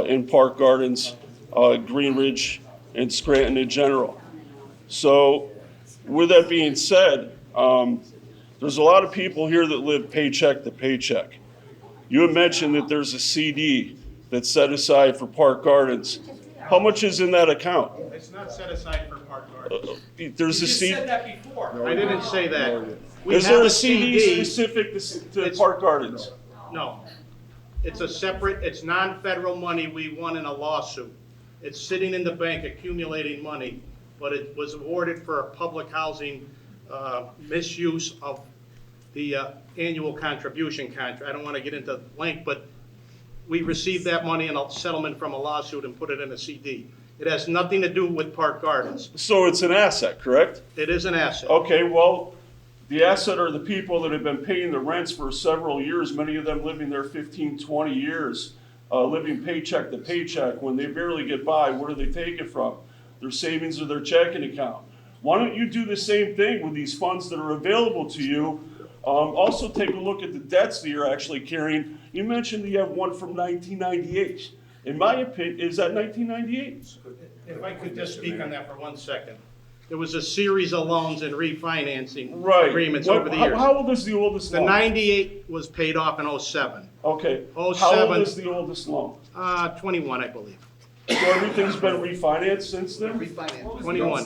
in Park Gardens, Greenridge, and Scranton in general. So with that being said, there's a lot of people here that live paycheck to paycheck. You had mentioned that there's a CD that's set aside for Park Gardens. How much is in that account? It's not set aside for Park Gardens. There's a You CD. said that before. I didn't say that. We Is have there a CD CD. specific to Park Gardens? No. It's a separate, it's non-federal money we won in a lawsuit. It's sitting in the bank accumulating money, but it was awarded for a public housing misuse of the annual contribution contract. I don't want to get into length, but we received that money in a settlement from a lawsuit and put it in a CD. It has nothing to do with Park Gardens. So it's an asset, correct? It is an asset. Okay, well, the asset are the people that have been paying the rents for several years, many of them living there 15, 20 years, living paycheck to paycheck. When they barely get by, where do they take it from? Their savings or their checking account. Why don't you do the same thing with these funds that are available to you? Also take a look at the debts that you're actually carrying. You mentioned that you have one from 1998. In my opinion, is that 1998? If I could just speak on that for 1 second. There was a series of loans and refinancing Right. agreements What- over the years. How old is the oldest The loan? 98 was paid off in 07. Okay. How 07. old is the oldest loan? 21, I believe. So everything's been refinanced since then? 21.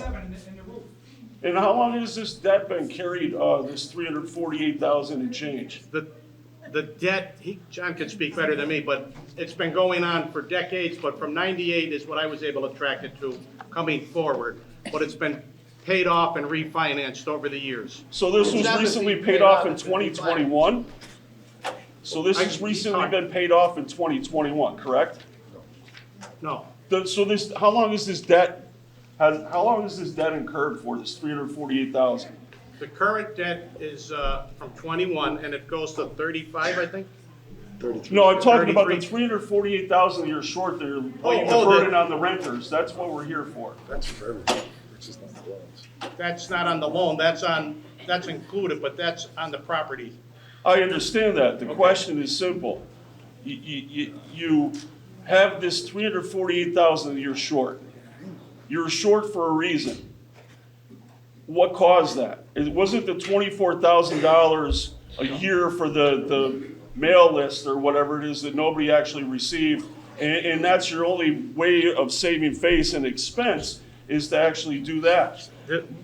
And how long has this debt been carried, this 348,000 and change? The debt, John could speak better than me, but it's been going on for decades, but from 98 is what I was able to track it to coming forward. But it's been paid off and refinanced over the years. So this was recently paid off in 2021? So this has recently been paid off in 2021, correct? No. So this, how long is this debt, how long is this debt incurred for, this 348,000? The current debt is from 21, and it goes to 35, I think? No, I'm talking about the 33. 348,000 you're short there, putting the the- burden on the renters. That's what we're here for. That's for everything, it's just not the loans. That's not on the loan, that's included, but that's on the property. I understand that. The question is simple. You have this 348,000 you're short. You're short for a reason. What caused that? It wasn't the $24,000 a year for the mail list or whatever it is that nobody actually received, and that's your only way of saving face and expense is to actually do that.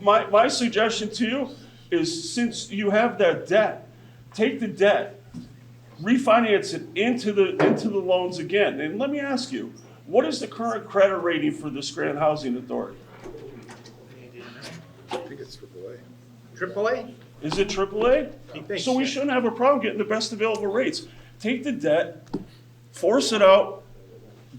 My suggestion to you is, since you have that debt, take the debt, refinance it into the loans again. And let me ask you, what is the current credit rating for the Scranton Housing Authority? I think it's AAA. AAA? Is it AAA? He thinks So we so. shouldn't have a problem getting the best available rates. Take the debt, force it out.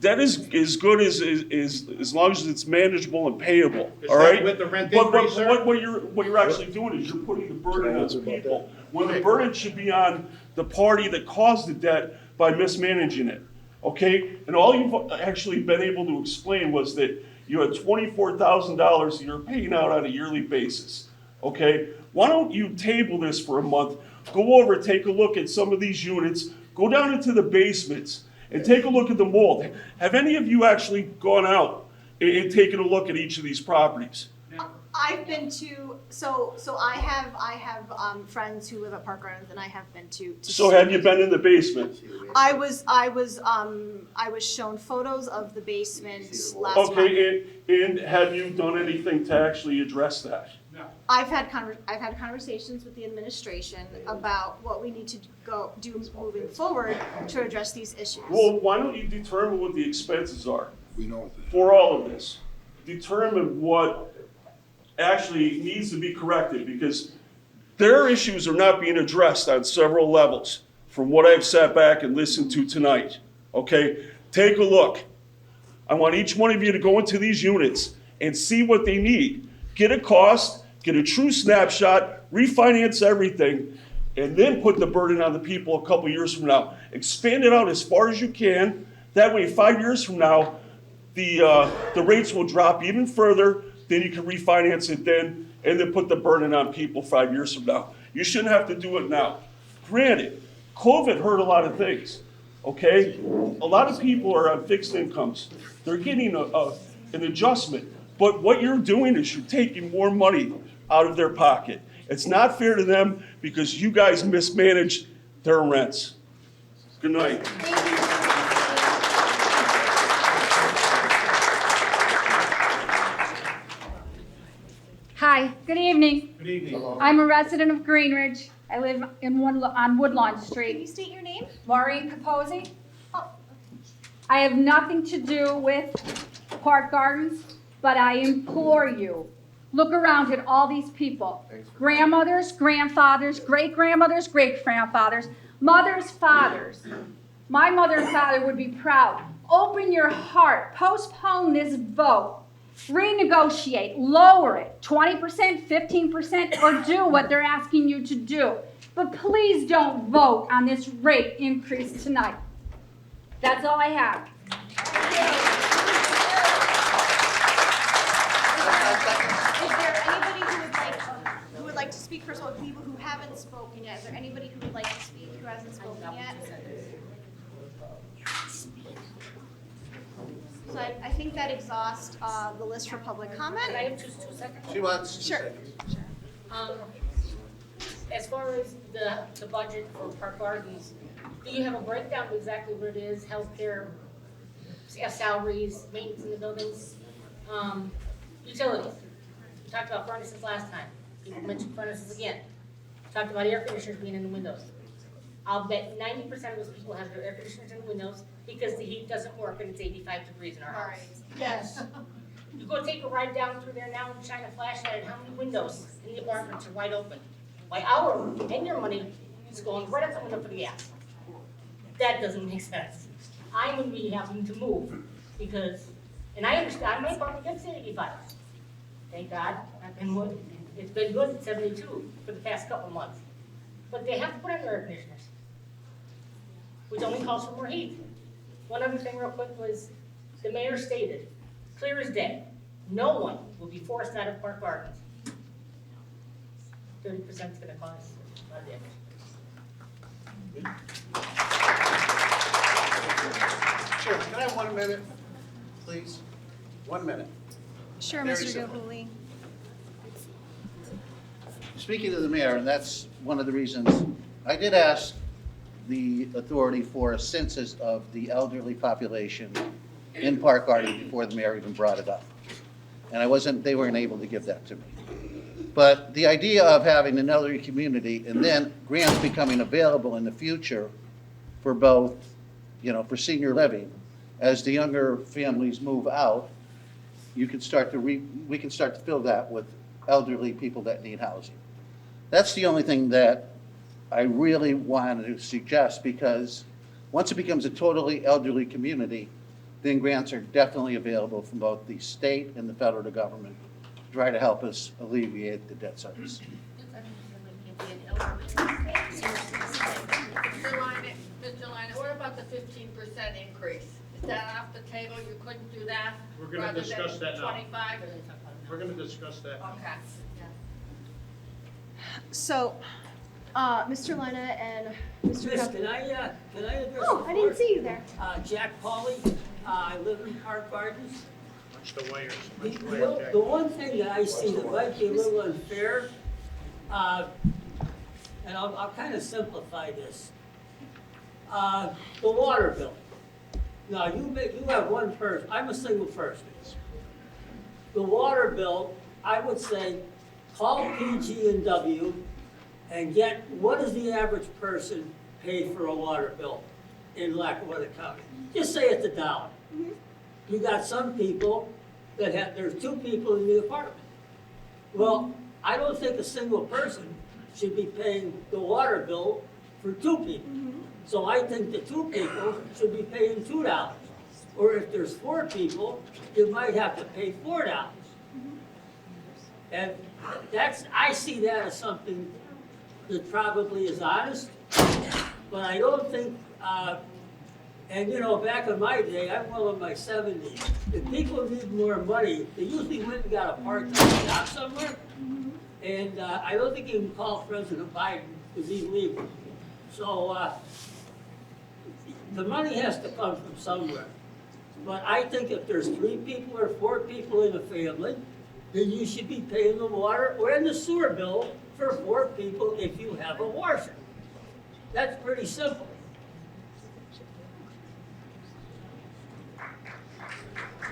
Debt is good as long as it's manageable and payable. Is All that right. with the rent But increase, sir? what you're actually doing is you're putting the burden on the people, when the burden should be on the party that caused the debt by mismanaging it. Okay. And all you've actually been able to explain was that you had $24,000 you're paying out on a yearly basis. Okay. Why don't you table this for a month? Go over, take a look at some of these units. Go down into the basements and take a look at the mold. Have any of you actually gone out and taken a look at each of these properties? I've been to, so I have friends who live at Park Gardens, and I have been to. So have you been in the basement? I was shown photos of the basement last month. Okay, and have you done anything to actually address that? I've had conversations with the administration about what we need to do moving forward to address these issues. Well, why don't you determine what the expenses are We know it. for all of this? Determine what actually needs to be corrected, because their issues are not being addressed on several levels from what I've sat back and listened to tonight. Okay, take a look. I want each one of you to go into these units and see what they need. Get a cost, get a true snapshot, refinance everything, and then put the burden on the people a couple years from now. Expand it out as far as you can. That way, 5 years from now, the rates will drop even further. Then you can refinance it then, and then put the burden on people 5 years from now. You shouldn't have to do it now. Granted, COVID hurt a lot of things, okay? A lot of people are on fixed incomes. They're getting an adjustment. But what you're doing is you're taking more money out of their pocket. It's not fair to them because you guys mismanage their rents. Good night. Hi, good evening. Good evening. I'm a resident of Greenridge. I live on Woodlawn Street. Can you state your name? Maureen Capozzi. I have nothing to do with Park Gardens, but I implore you, look around at all these people. Grandmothers, grandfathers, great-grandmothers, great-grandfathers, mothers, fathers. My mother and father would be proud. Open your heart. Postpone this vote. Renegotiate. Lower it. 20%, 15%, or do what they're asking you to do. But please don't vote on this rate increase tonight. That's all I have. Is there anybody who would like to speak? First of all, people who haven't spoken yet. Is there anybody who would like to speak who hasn't spoken yet? So I think that exhausts the list for public comment. Can I have two seconds? She wants 2 Sure. seconds. As far as the budget for Park Gardens, do you have a breakdown of exactly what it is, healthcare, salaries, maintenance in the buildings, utilities? We talked about furnaces last time, you mentioned furnaces again. Talked about air conditioners being in the windows. I'll bet 90% of those people have their air conditioners in the windows because the heat doesn't work and it's 85 degrees in our house. Yes. You go take a ride down through there now and shine a flashlight at how many windows in the apartments are wide open. Why our and your money is going right up the window for the gas. That doesn't make sense. I'm gonna be having to move because, and I understand, my apartment gets 85. Thank God, it's been good at 72 for the past couple months. But they have to put on their air conditioners, which only calls for more heat. One other thing real quick was, the mayor stated, clear as day, no one will be forced out of Park Gardens. 30% is gonna cost a lot of damage. Sure, can I have 1 minute, please? 1 minute. Sure, Very Mr. simple. Gilhooly. Speaking to the mayor, and that's one of the reasons, I did ask the authority for a census of the elderly population in Park Garden before the mayor even brought it up. And they weren't able to give that to me. But the idea of having an elderly community and then grants becoming available in the future for both, for senior living, as the younger families move out, we can start to fill that with elderly people that need housing. That's the only thing that I really wanted to suggest, because once it becomes a totally elderly community, then grants are definitely available from both the state and the federal government to try to help us alleviate the debt service. Mr. Lina, what about the 15% increase? Is that off the table? You couldn't do that? We're gonna discuss that now. 25? We're gonna discuss that. Okay. So, Mr. Lina and Mr. Miss, Cup. can I address? Oh, I didn't see you there. Jack Pauley, I live in Park Gardens. Watch the wires. The, Watch the wires, Jack. the one thing that I see that might be a little unfair, and I'll kind of simplify this. The water bill. Now, you have one person, I'm a single person. The water bill, I would say, call PG&W and get, what does the average person pay for a water bill in Lackawanna County? Just say it's $1. You got some people that there's 2 people in the apartment. Well, I don't think a single person should be paying the water bill for 2 people. So I think the 2 people should be paying $2. Or if there's 4 people, you might have to pay $4. And I see that as something that probably is honest, but I don't think, and back in my day, I'm well in my 70s, if people need more money, they usually went and got a part-time job somewhere, and I don't think you can call President Biden because he's leaving. So the money has to come from somewhere. But I think if there's 3 people or 4 people in a family, then you should be paying the water or the sewer bill for 4 people if you have a washer. That's pretty simple.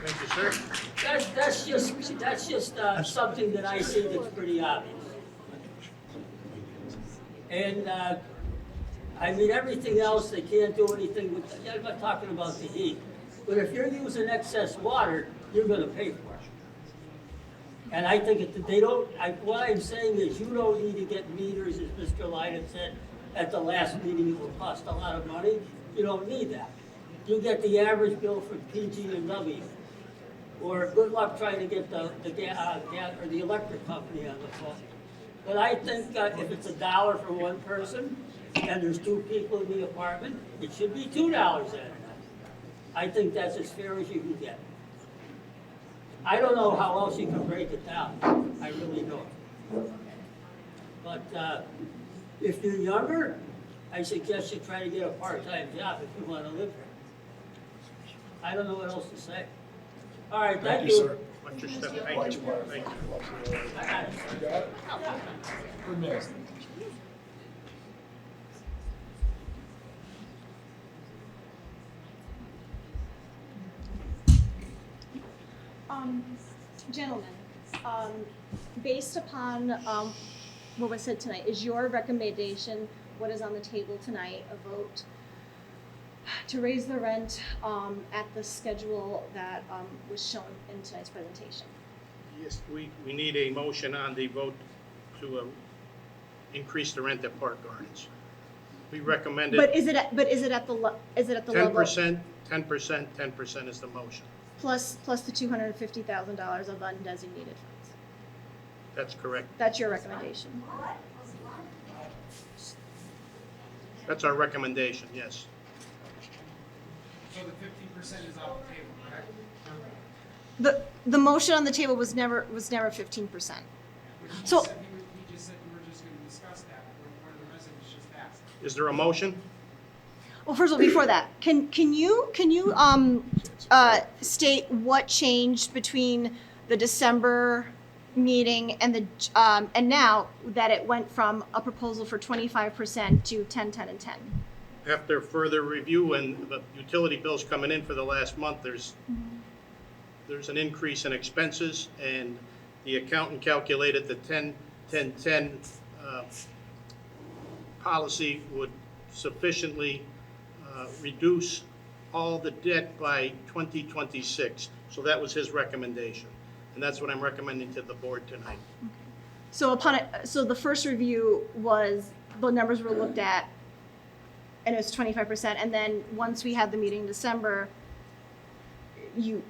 Thank you, sir. That's just something that I see that's pretty obvious. And I mean, everything else, they can't do anything with. I'm not talking about the heat, but if you're using excess water, you're going to pay for it. And I think if they don't, what I'm saying is you don't need to get meters, as Mr. Lyden said at the last meeting, it will cost a lot of money. You don't need that. You get the average bill from PG&W. Or good luck trying to get the electric company on the phone. But I think if it's $1 for one person and there's 2 people in the apartment, it should be $2 at a night. I think that's as fair as you can get. I don't know how else you can break it down. I really don't. But if you're younger, I suggest you try to get a part-time job if you want to live here. I don't know what else to say. All right, thank you. sir. Watch your step. Thank you. Thank you. Good man. Gentlemen, based upon what was said tonight, is your recommendation, what is on the table tonight, a vote to raise the rent at the schedule that was shown in tonight's presentation? Yes, we need a motion on the vote to increase the rent at Park Gardens. We recommended. But is it at the level? 10%, 10% is the motion. Plus the $250,000 of undesignated funds. That's correct. That's your recommendation. That's our recommendation, yes. So the 50% is off the table, correct? The motion on the table was never 15%. So He just said we were just gonna discuss that, one of the residents just asked. Is there a motion? well, first of all, before that, can you state what changed between the December meeting and and now that it went from a proposal for 25% to 10, 10, and 10? After further review and the utility bills coming in for the last month, there's an increase in expenses, and the accountant calculated the 10, 10, 10 policy would sufficiently reduce all the debt by 2026. So that was his recommendation, and that's what I'm recommending to the board tonight. So so the first review was, the numbers were looked at, and it was 25%, and then once we had the meeting in December, the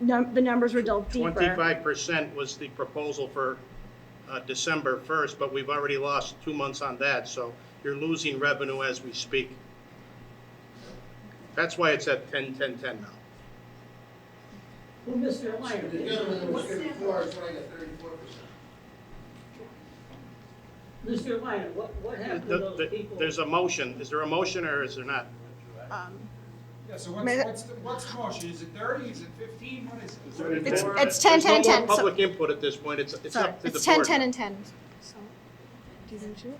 numbers were delved deeper. 25% was the proposal for December 1st, but we've already lost 2 months on that, so you're losing revenue as we speak. That's why it's at 10, 10, 10 now. Well, Mr. Lyon, Mr. Lyon, what happened to those people? There's a motion. Is there a motion or is there not? Yeah, so what's the motion? Is it 30, is it 15, what is it? It's 10, 10, and 10. There's no more public input at this point. It's Sorry, up to the board. it's 10, 10, and 10. So, do you want to do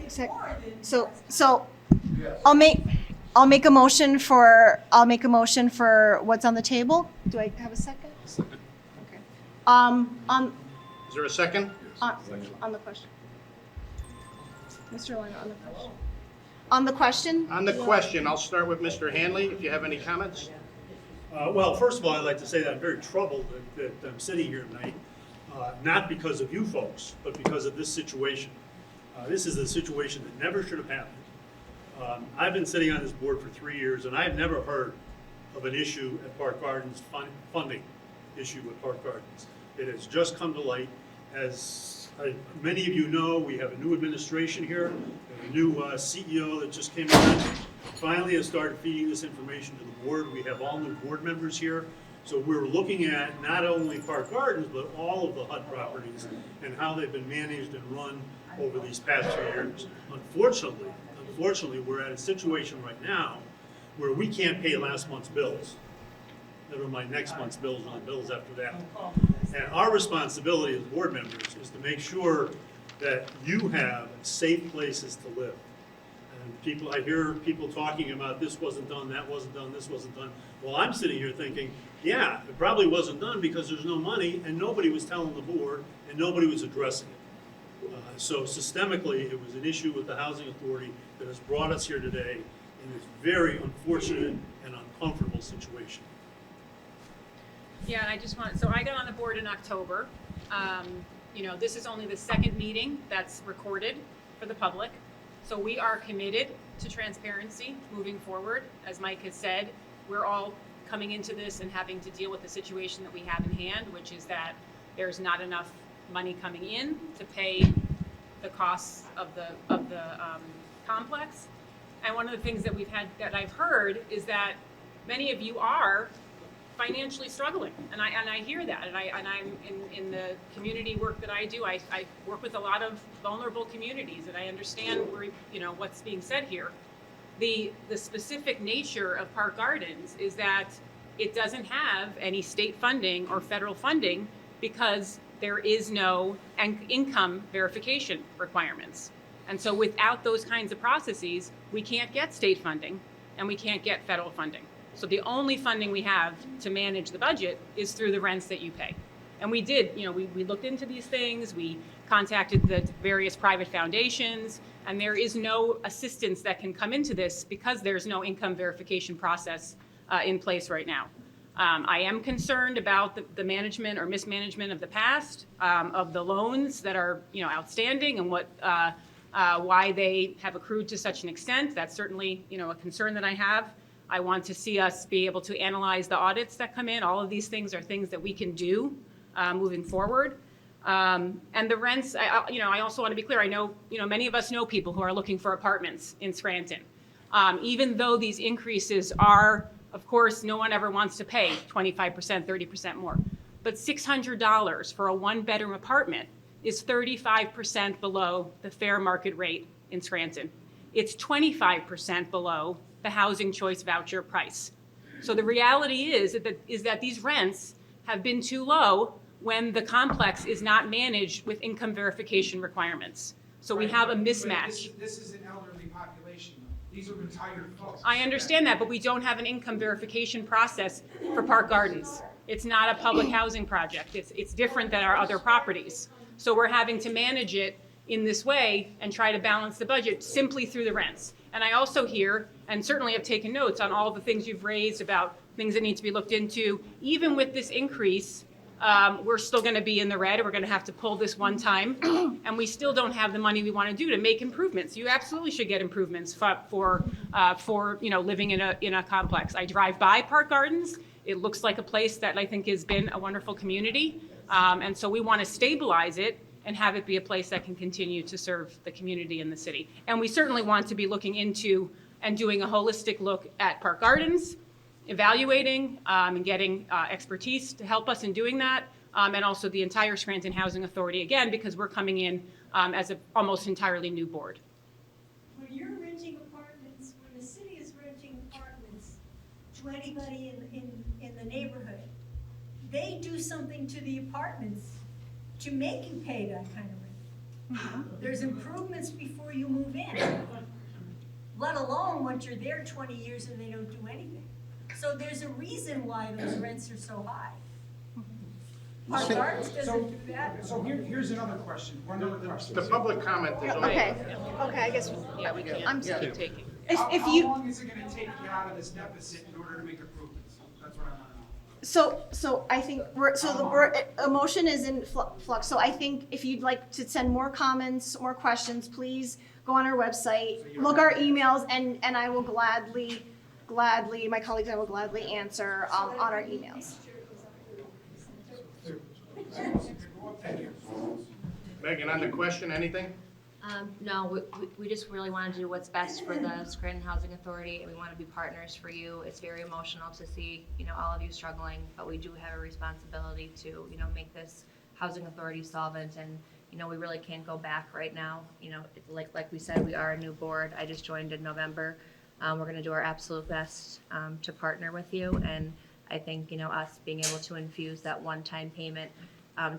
it? So I'll make a motion for what's on the table. Do I have a second? Okay. Is there a second? On the question. Mr. Liner, on the question. On the question? On the question, I'll start with Mr. Hanley, if you have any comments. Well, first of all, I'd like to say that I'm very troubled that I'm sitting here tonight, not because of you folks, but because of this situation. This is a situation that never should have happened. I've been sitting on this board for 3 years, and I've never heard of an issue at Park Gardens, funding issue with Park Gardens. It has just come to light. As many of you know, we have a new administration here, a new CEO that just came in. Finally has started feeding this information to the board. We have all new board members here. So we're looking at not only Park Gardens, but all of the HUD properties and how they've been managed and run over these past 2 years. Unfortunately, we're at a situation right now where we can't pay last month's bills. Never mind next month's bills and the bills after that. And our responsibility as board members is to make sure that you have safe places to live. And I hear people talking about this wasn't done, that wasn't done, this wasn't done. Well, I'm sitting here thinking, yeah, it probably wasn't done because there's no money and nobody was telling the board and nobody was addressing it. So systemically, it was an issue with the Housing Authority that has brought us here today in this very unfortunate and uncomfortable situation. Yeah, and I got on the board in October. This is only the second meeting that's recorded for the public. So we are committed to transparency moving forward. As Mike has said, we're all coming into this and having to deal with the situation that we have in hand, which is that there's not enough money coming in to pay the costs of the complex. And one of the things that I've heard is that many of you are financially struggling, and I hear that, and I'm in the community work that I do. I work with a lot of vulnerable communities, and I understand what's being said here. The specific nature of Park Gardens is that it doesn't have any state funding or federal funding because there is no income verification requirements. And so without those kinds of processes, we can't get state funding and we can't get federal funding. So the only funding we have to manage the budget is through the rents that you pay. And we did, we looked into these things, we contacted the various private foundations, and there is no assistance that can come into this because there's no income verification process in place right now. I am concerned about the management or mismanagement of the past, of the loans that are outstanding and why they have accrued to such an extent. That's certainly a concern that I have. I want to see us be able to analyze the audits that come in. All of these things are things that we can do moving forward. And the rents, I also want to be clear. I know, many of us know people who are looking for apartments in Scranton. Even though these increases are, of course, no one ever wants to pay 25%, 30% more. But $600 for a one-bedroom apartment is 35% below the fair market rate in Scranton. It's 25% below the housing choice voucher price. So the reality is that these rents have been too low when the complex is not managed with income verification requirements. So we have a mismatch. This is an elderly population. These are retired folks. I understand that, but we don't have an income verification process for Park Gardens. It's not a public housing project. It's different than our other properties. So we're having to manage it in this way and try to balance the budget simply through the rents. And I also hear, and certainly have taken notes on all the things you've raised about things that need to be looked into. Even with this increase, we're still going to be in the red. We're going to have to pull this one time, and we still don't have the money we want to do to make improvements. You absolutely should get improvements for living in a complex. I drive by Park Gardens. It looks like a place that I think has been a wonderful community, and so we want to stabilize it and have it be a place that can continue to serve the community in the city. And we certainly want to be looking into and doing a holistic look at Park Gardens, evaluating and getting expertise to help us in doing that, and also the entire Scranton Housing Authority, again, because we're coming in as an almost entirely new board. When you're renting apartments, when the city is renting apartments to anybody in the neighborhood, they do something to the apartments to make you pay that kind of rent. There's improvements before you move in, let alone once you're there 20 years and they don't do anything. So there's a reason why those rents are so high. Park Gardens doesn't do that. So here's another question. One other question. The public comment is over. Okay, I guess. Yeah, we can't I'm keep taking. How long is it going to take you out of this deficit in order to make improvements? That's what I want to know. So I think a motion is in flux. So I think if you'd like to send more comments, more questions, please go on our website, look our emails, and I will gladly, my colleagues and I will gladly answer on our emails. Megan, on the question, anything? No, we just really want to do what's best for the Scranton Housing Authority, and we want to be partners for you. It's very emotional to see, all of you struggling, but we do have a responsibility to, make this housing authority solvent, and, we really can't go back right now. It's like we said, we are a new board. I just joined in November. We're going to do our absolute best to partner with you, and I think, us being able to infuse that one-time payment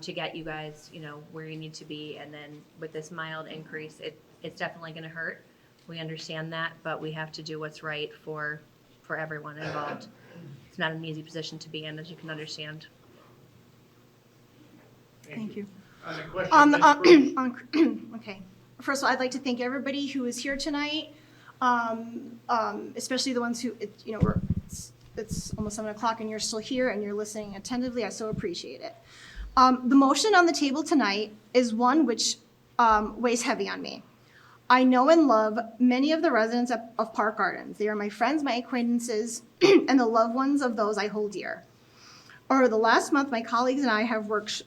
to get you guys, where you need to be. And then with this mild increase, it's definitely going to hurt. We understand that, but we have to do what's right for everyone involved. It's not an easy position to be in, as you can understand. Thank you. On the question, Okay. First of all, I'd like to thank everybody who is here tonight, especially the ones who, it's almost 7 o'clock and you're still here and you're listening attentively. I so appreciate it. The motion on the table tonight is one which weighs heavy on me. I know and love many of the residents of Park Gardens. They are my friends, my acquaintances, and the loved ones of those I hold dear. Over the last month, my colleagues and I have worked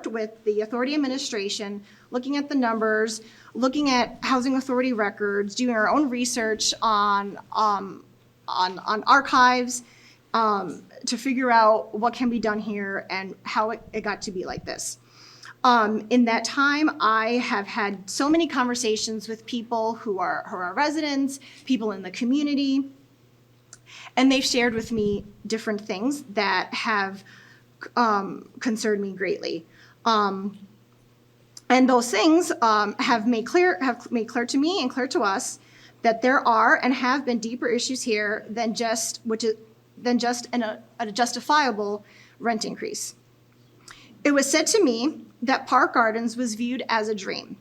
with the authority administration, looking at the numbers, looking at housing authority records, doing our own research on archives, to figure out what can be done here and how it got to be like this. In that time, I have had so many conversations with people who are residents, people in the community, And they've shared with me different things that have concerned me greatly. And those things have made clear to me and clear to us that there are and have been deeper issues here than just a justifiable rent increase. It was said to me that Park Gardens was viewed as a dream.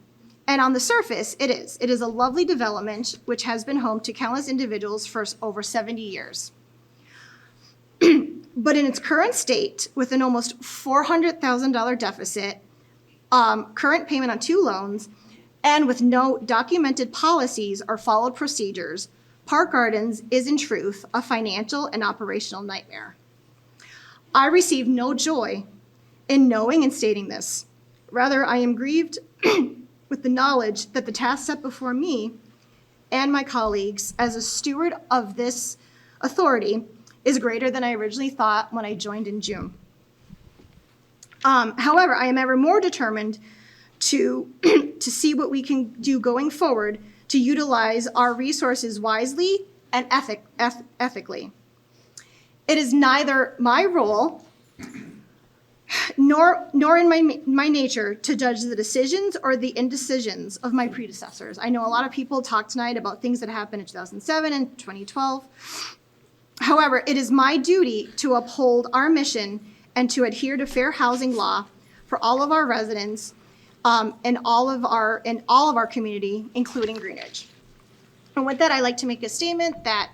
And on the surface, it is. It is a lovely development which has been home to countless individuals for over 70 years. But in its current state, with an almost $400,000 deficit, current payment on 2 loans, and with no documented policies or followed procedures, Park Gardens is in truth a financial and operational nightmare. I receive no joy in knowing and stating this. Rather, I am grieved with the knowledge that the task set before me and my colleagues as a steward of this authority is greater than I originally thought when I joined in June. However, I am ever more determined to see what we can do going forward to utilize our resources wisely and ethically. It is neither my role nor in my nature to judge the decisions or the indecisions of my predecessors. I know a lot of people talk tonight about things that happened in 2007 and 2012. However, it is my duty to uphold our mission and to adhere to fair housing law for all of our residents in all of our community, including Greenwich. And with that, I'd like to make a statement that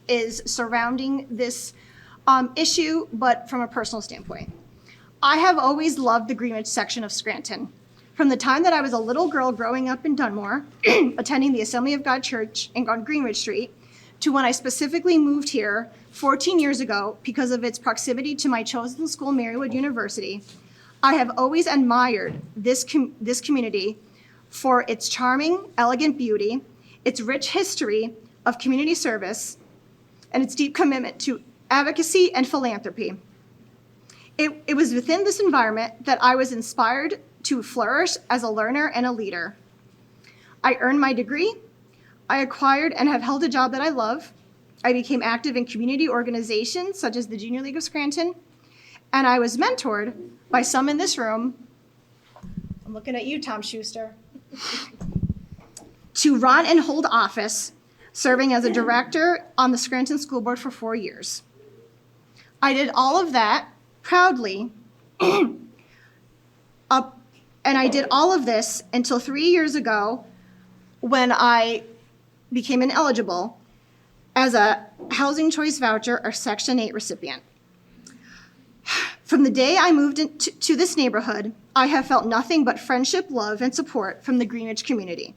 is surrounding this issue, but from a personal standpoint. I have always loved the Greenwich section of Scranton. From the time that I was a little girl growing up in Dunmore, attending the Assembly of God Church on Greenwich Street, to when I specifically moved here 14 years ago because of its proximity to my chosen school, Marywood University, I have always admired this community for its charming, elegant beauty, its rich history of community service, and its deep commitment to advocacy and philanthropy. It was within this environment that I was inspired to flourish as a learner and a leader. I earned my degree, I acquired and have held a job that I love. I became active in community organizations such as the Junior League of Scranton, and I was mentored by some in this room, I'm looking at you, Tom Schuster, to run and hold office, serving as a director on the Scranton School Board for 4 years. I did all of that proudly, and I did all of this until 3 years ago when I became ineligible as a Housing Choice Voucher or Section 8 recipient. From the day I moved into this neighborhood, I have felt nothing but friendship, love, and support from the Greenwich community,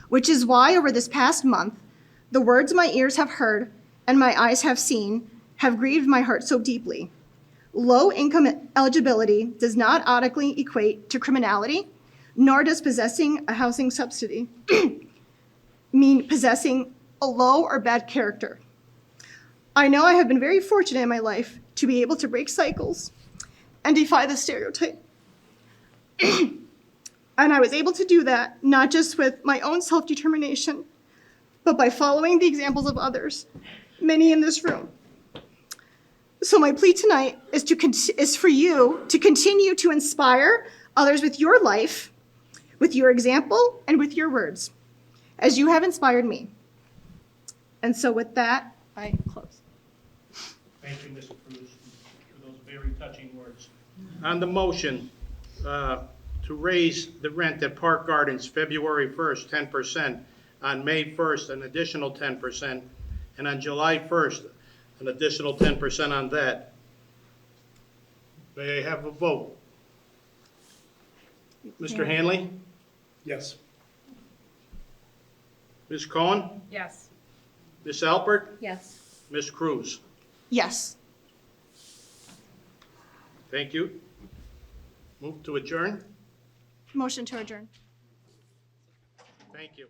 which is why over this past month, the words my ears have heard and my eyes have seen have grieved my heart so deeply. Low income eligibility does not automatically equate to criminality, nor does possessing a housing subsidy mean possessing a low or bad character. I know I have been very fortunate in my life to be able to break cycles and defy the stereotype. And I was able to do that not just with my own self-determination, but by following the examples of others, many in this room. So my plea tonight is for you to continue to inspire others with your life, with your example, and with your words, as you have inspired me. And so with that, I close. Thank you, Mr. Cruz, for those very touching words. On the motion to raise the rent at Park Gardens February 1st, 10%, on May 1st, an additional 10%, and on July 1st, an additional 10% on that. May I have a vote? Mr. Hanley? Yes. Ms. Cohen? Yes. Ms. Alpert? Yes. Ms. Cruz? Yes. Thank you. Move to adjourn. Motion to adjourn. Thank you.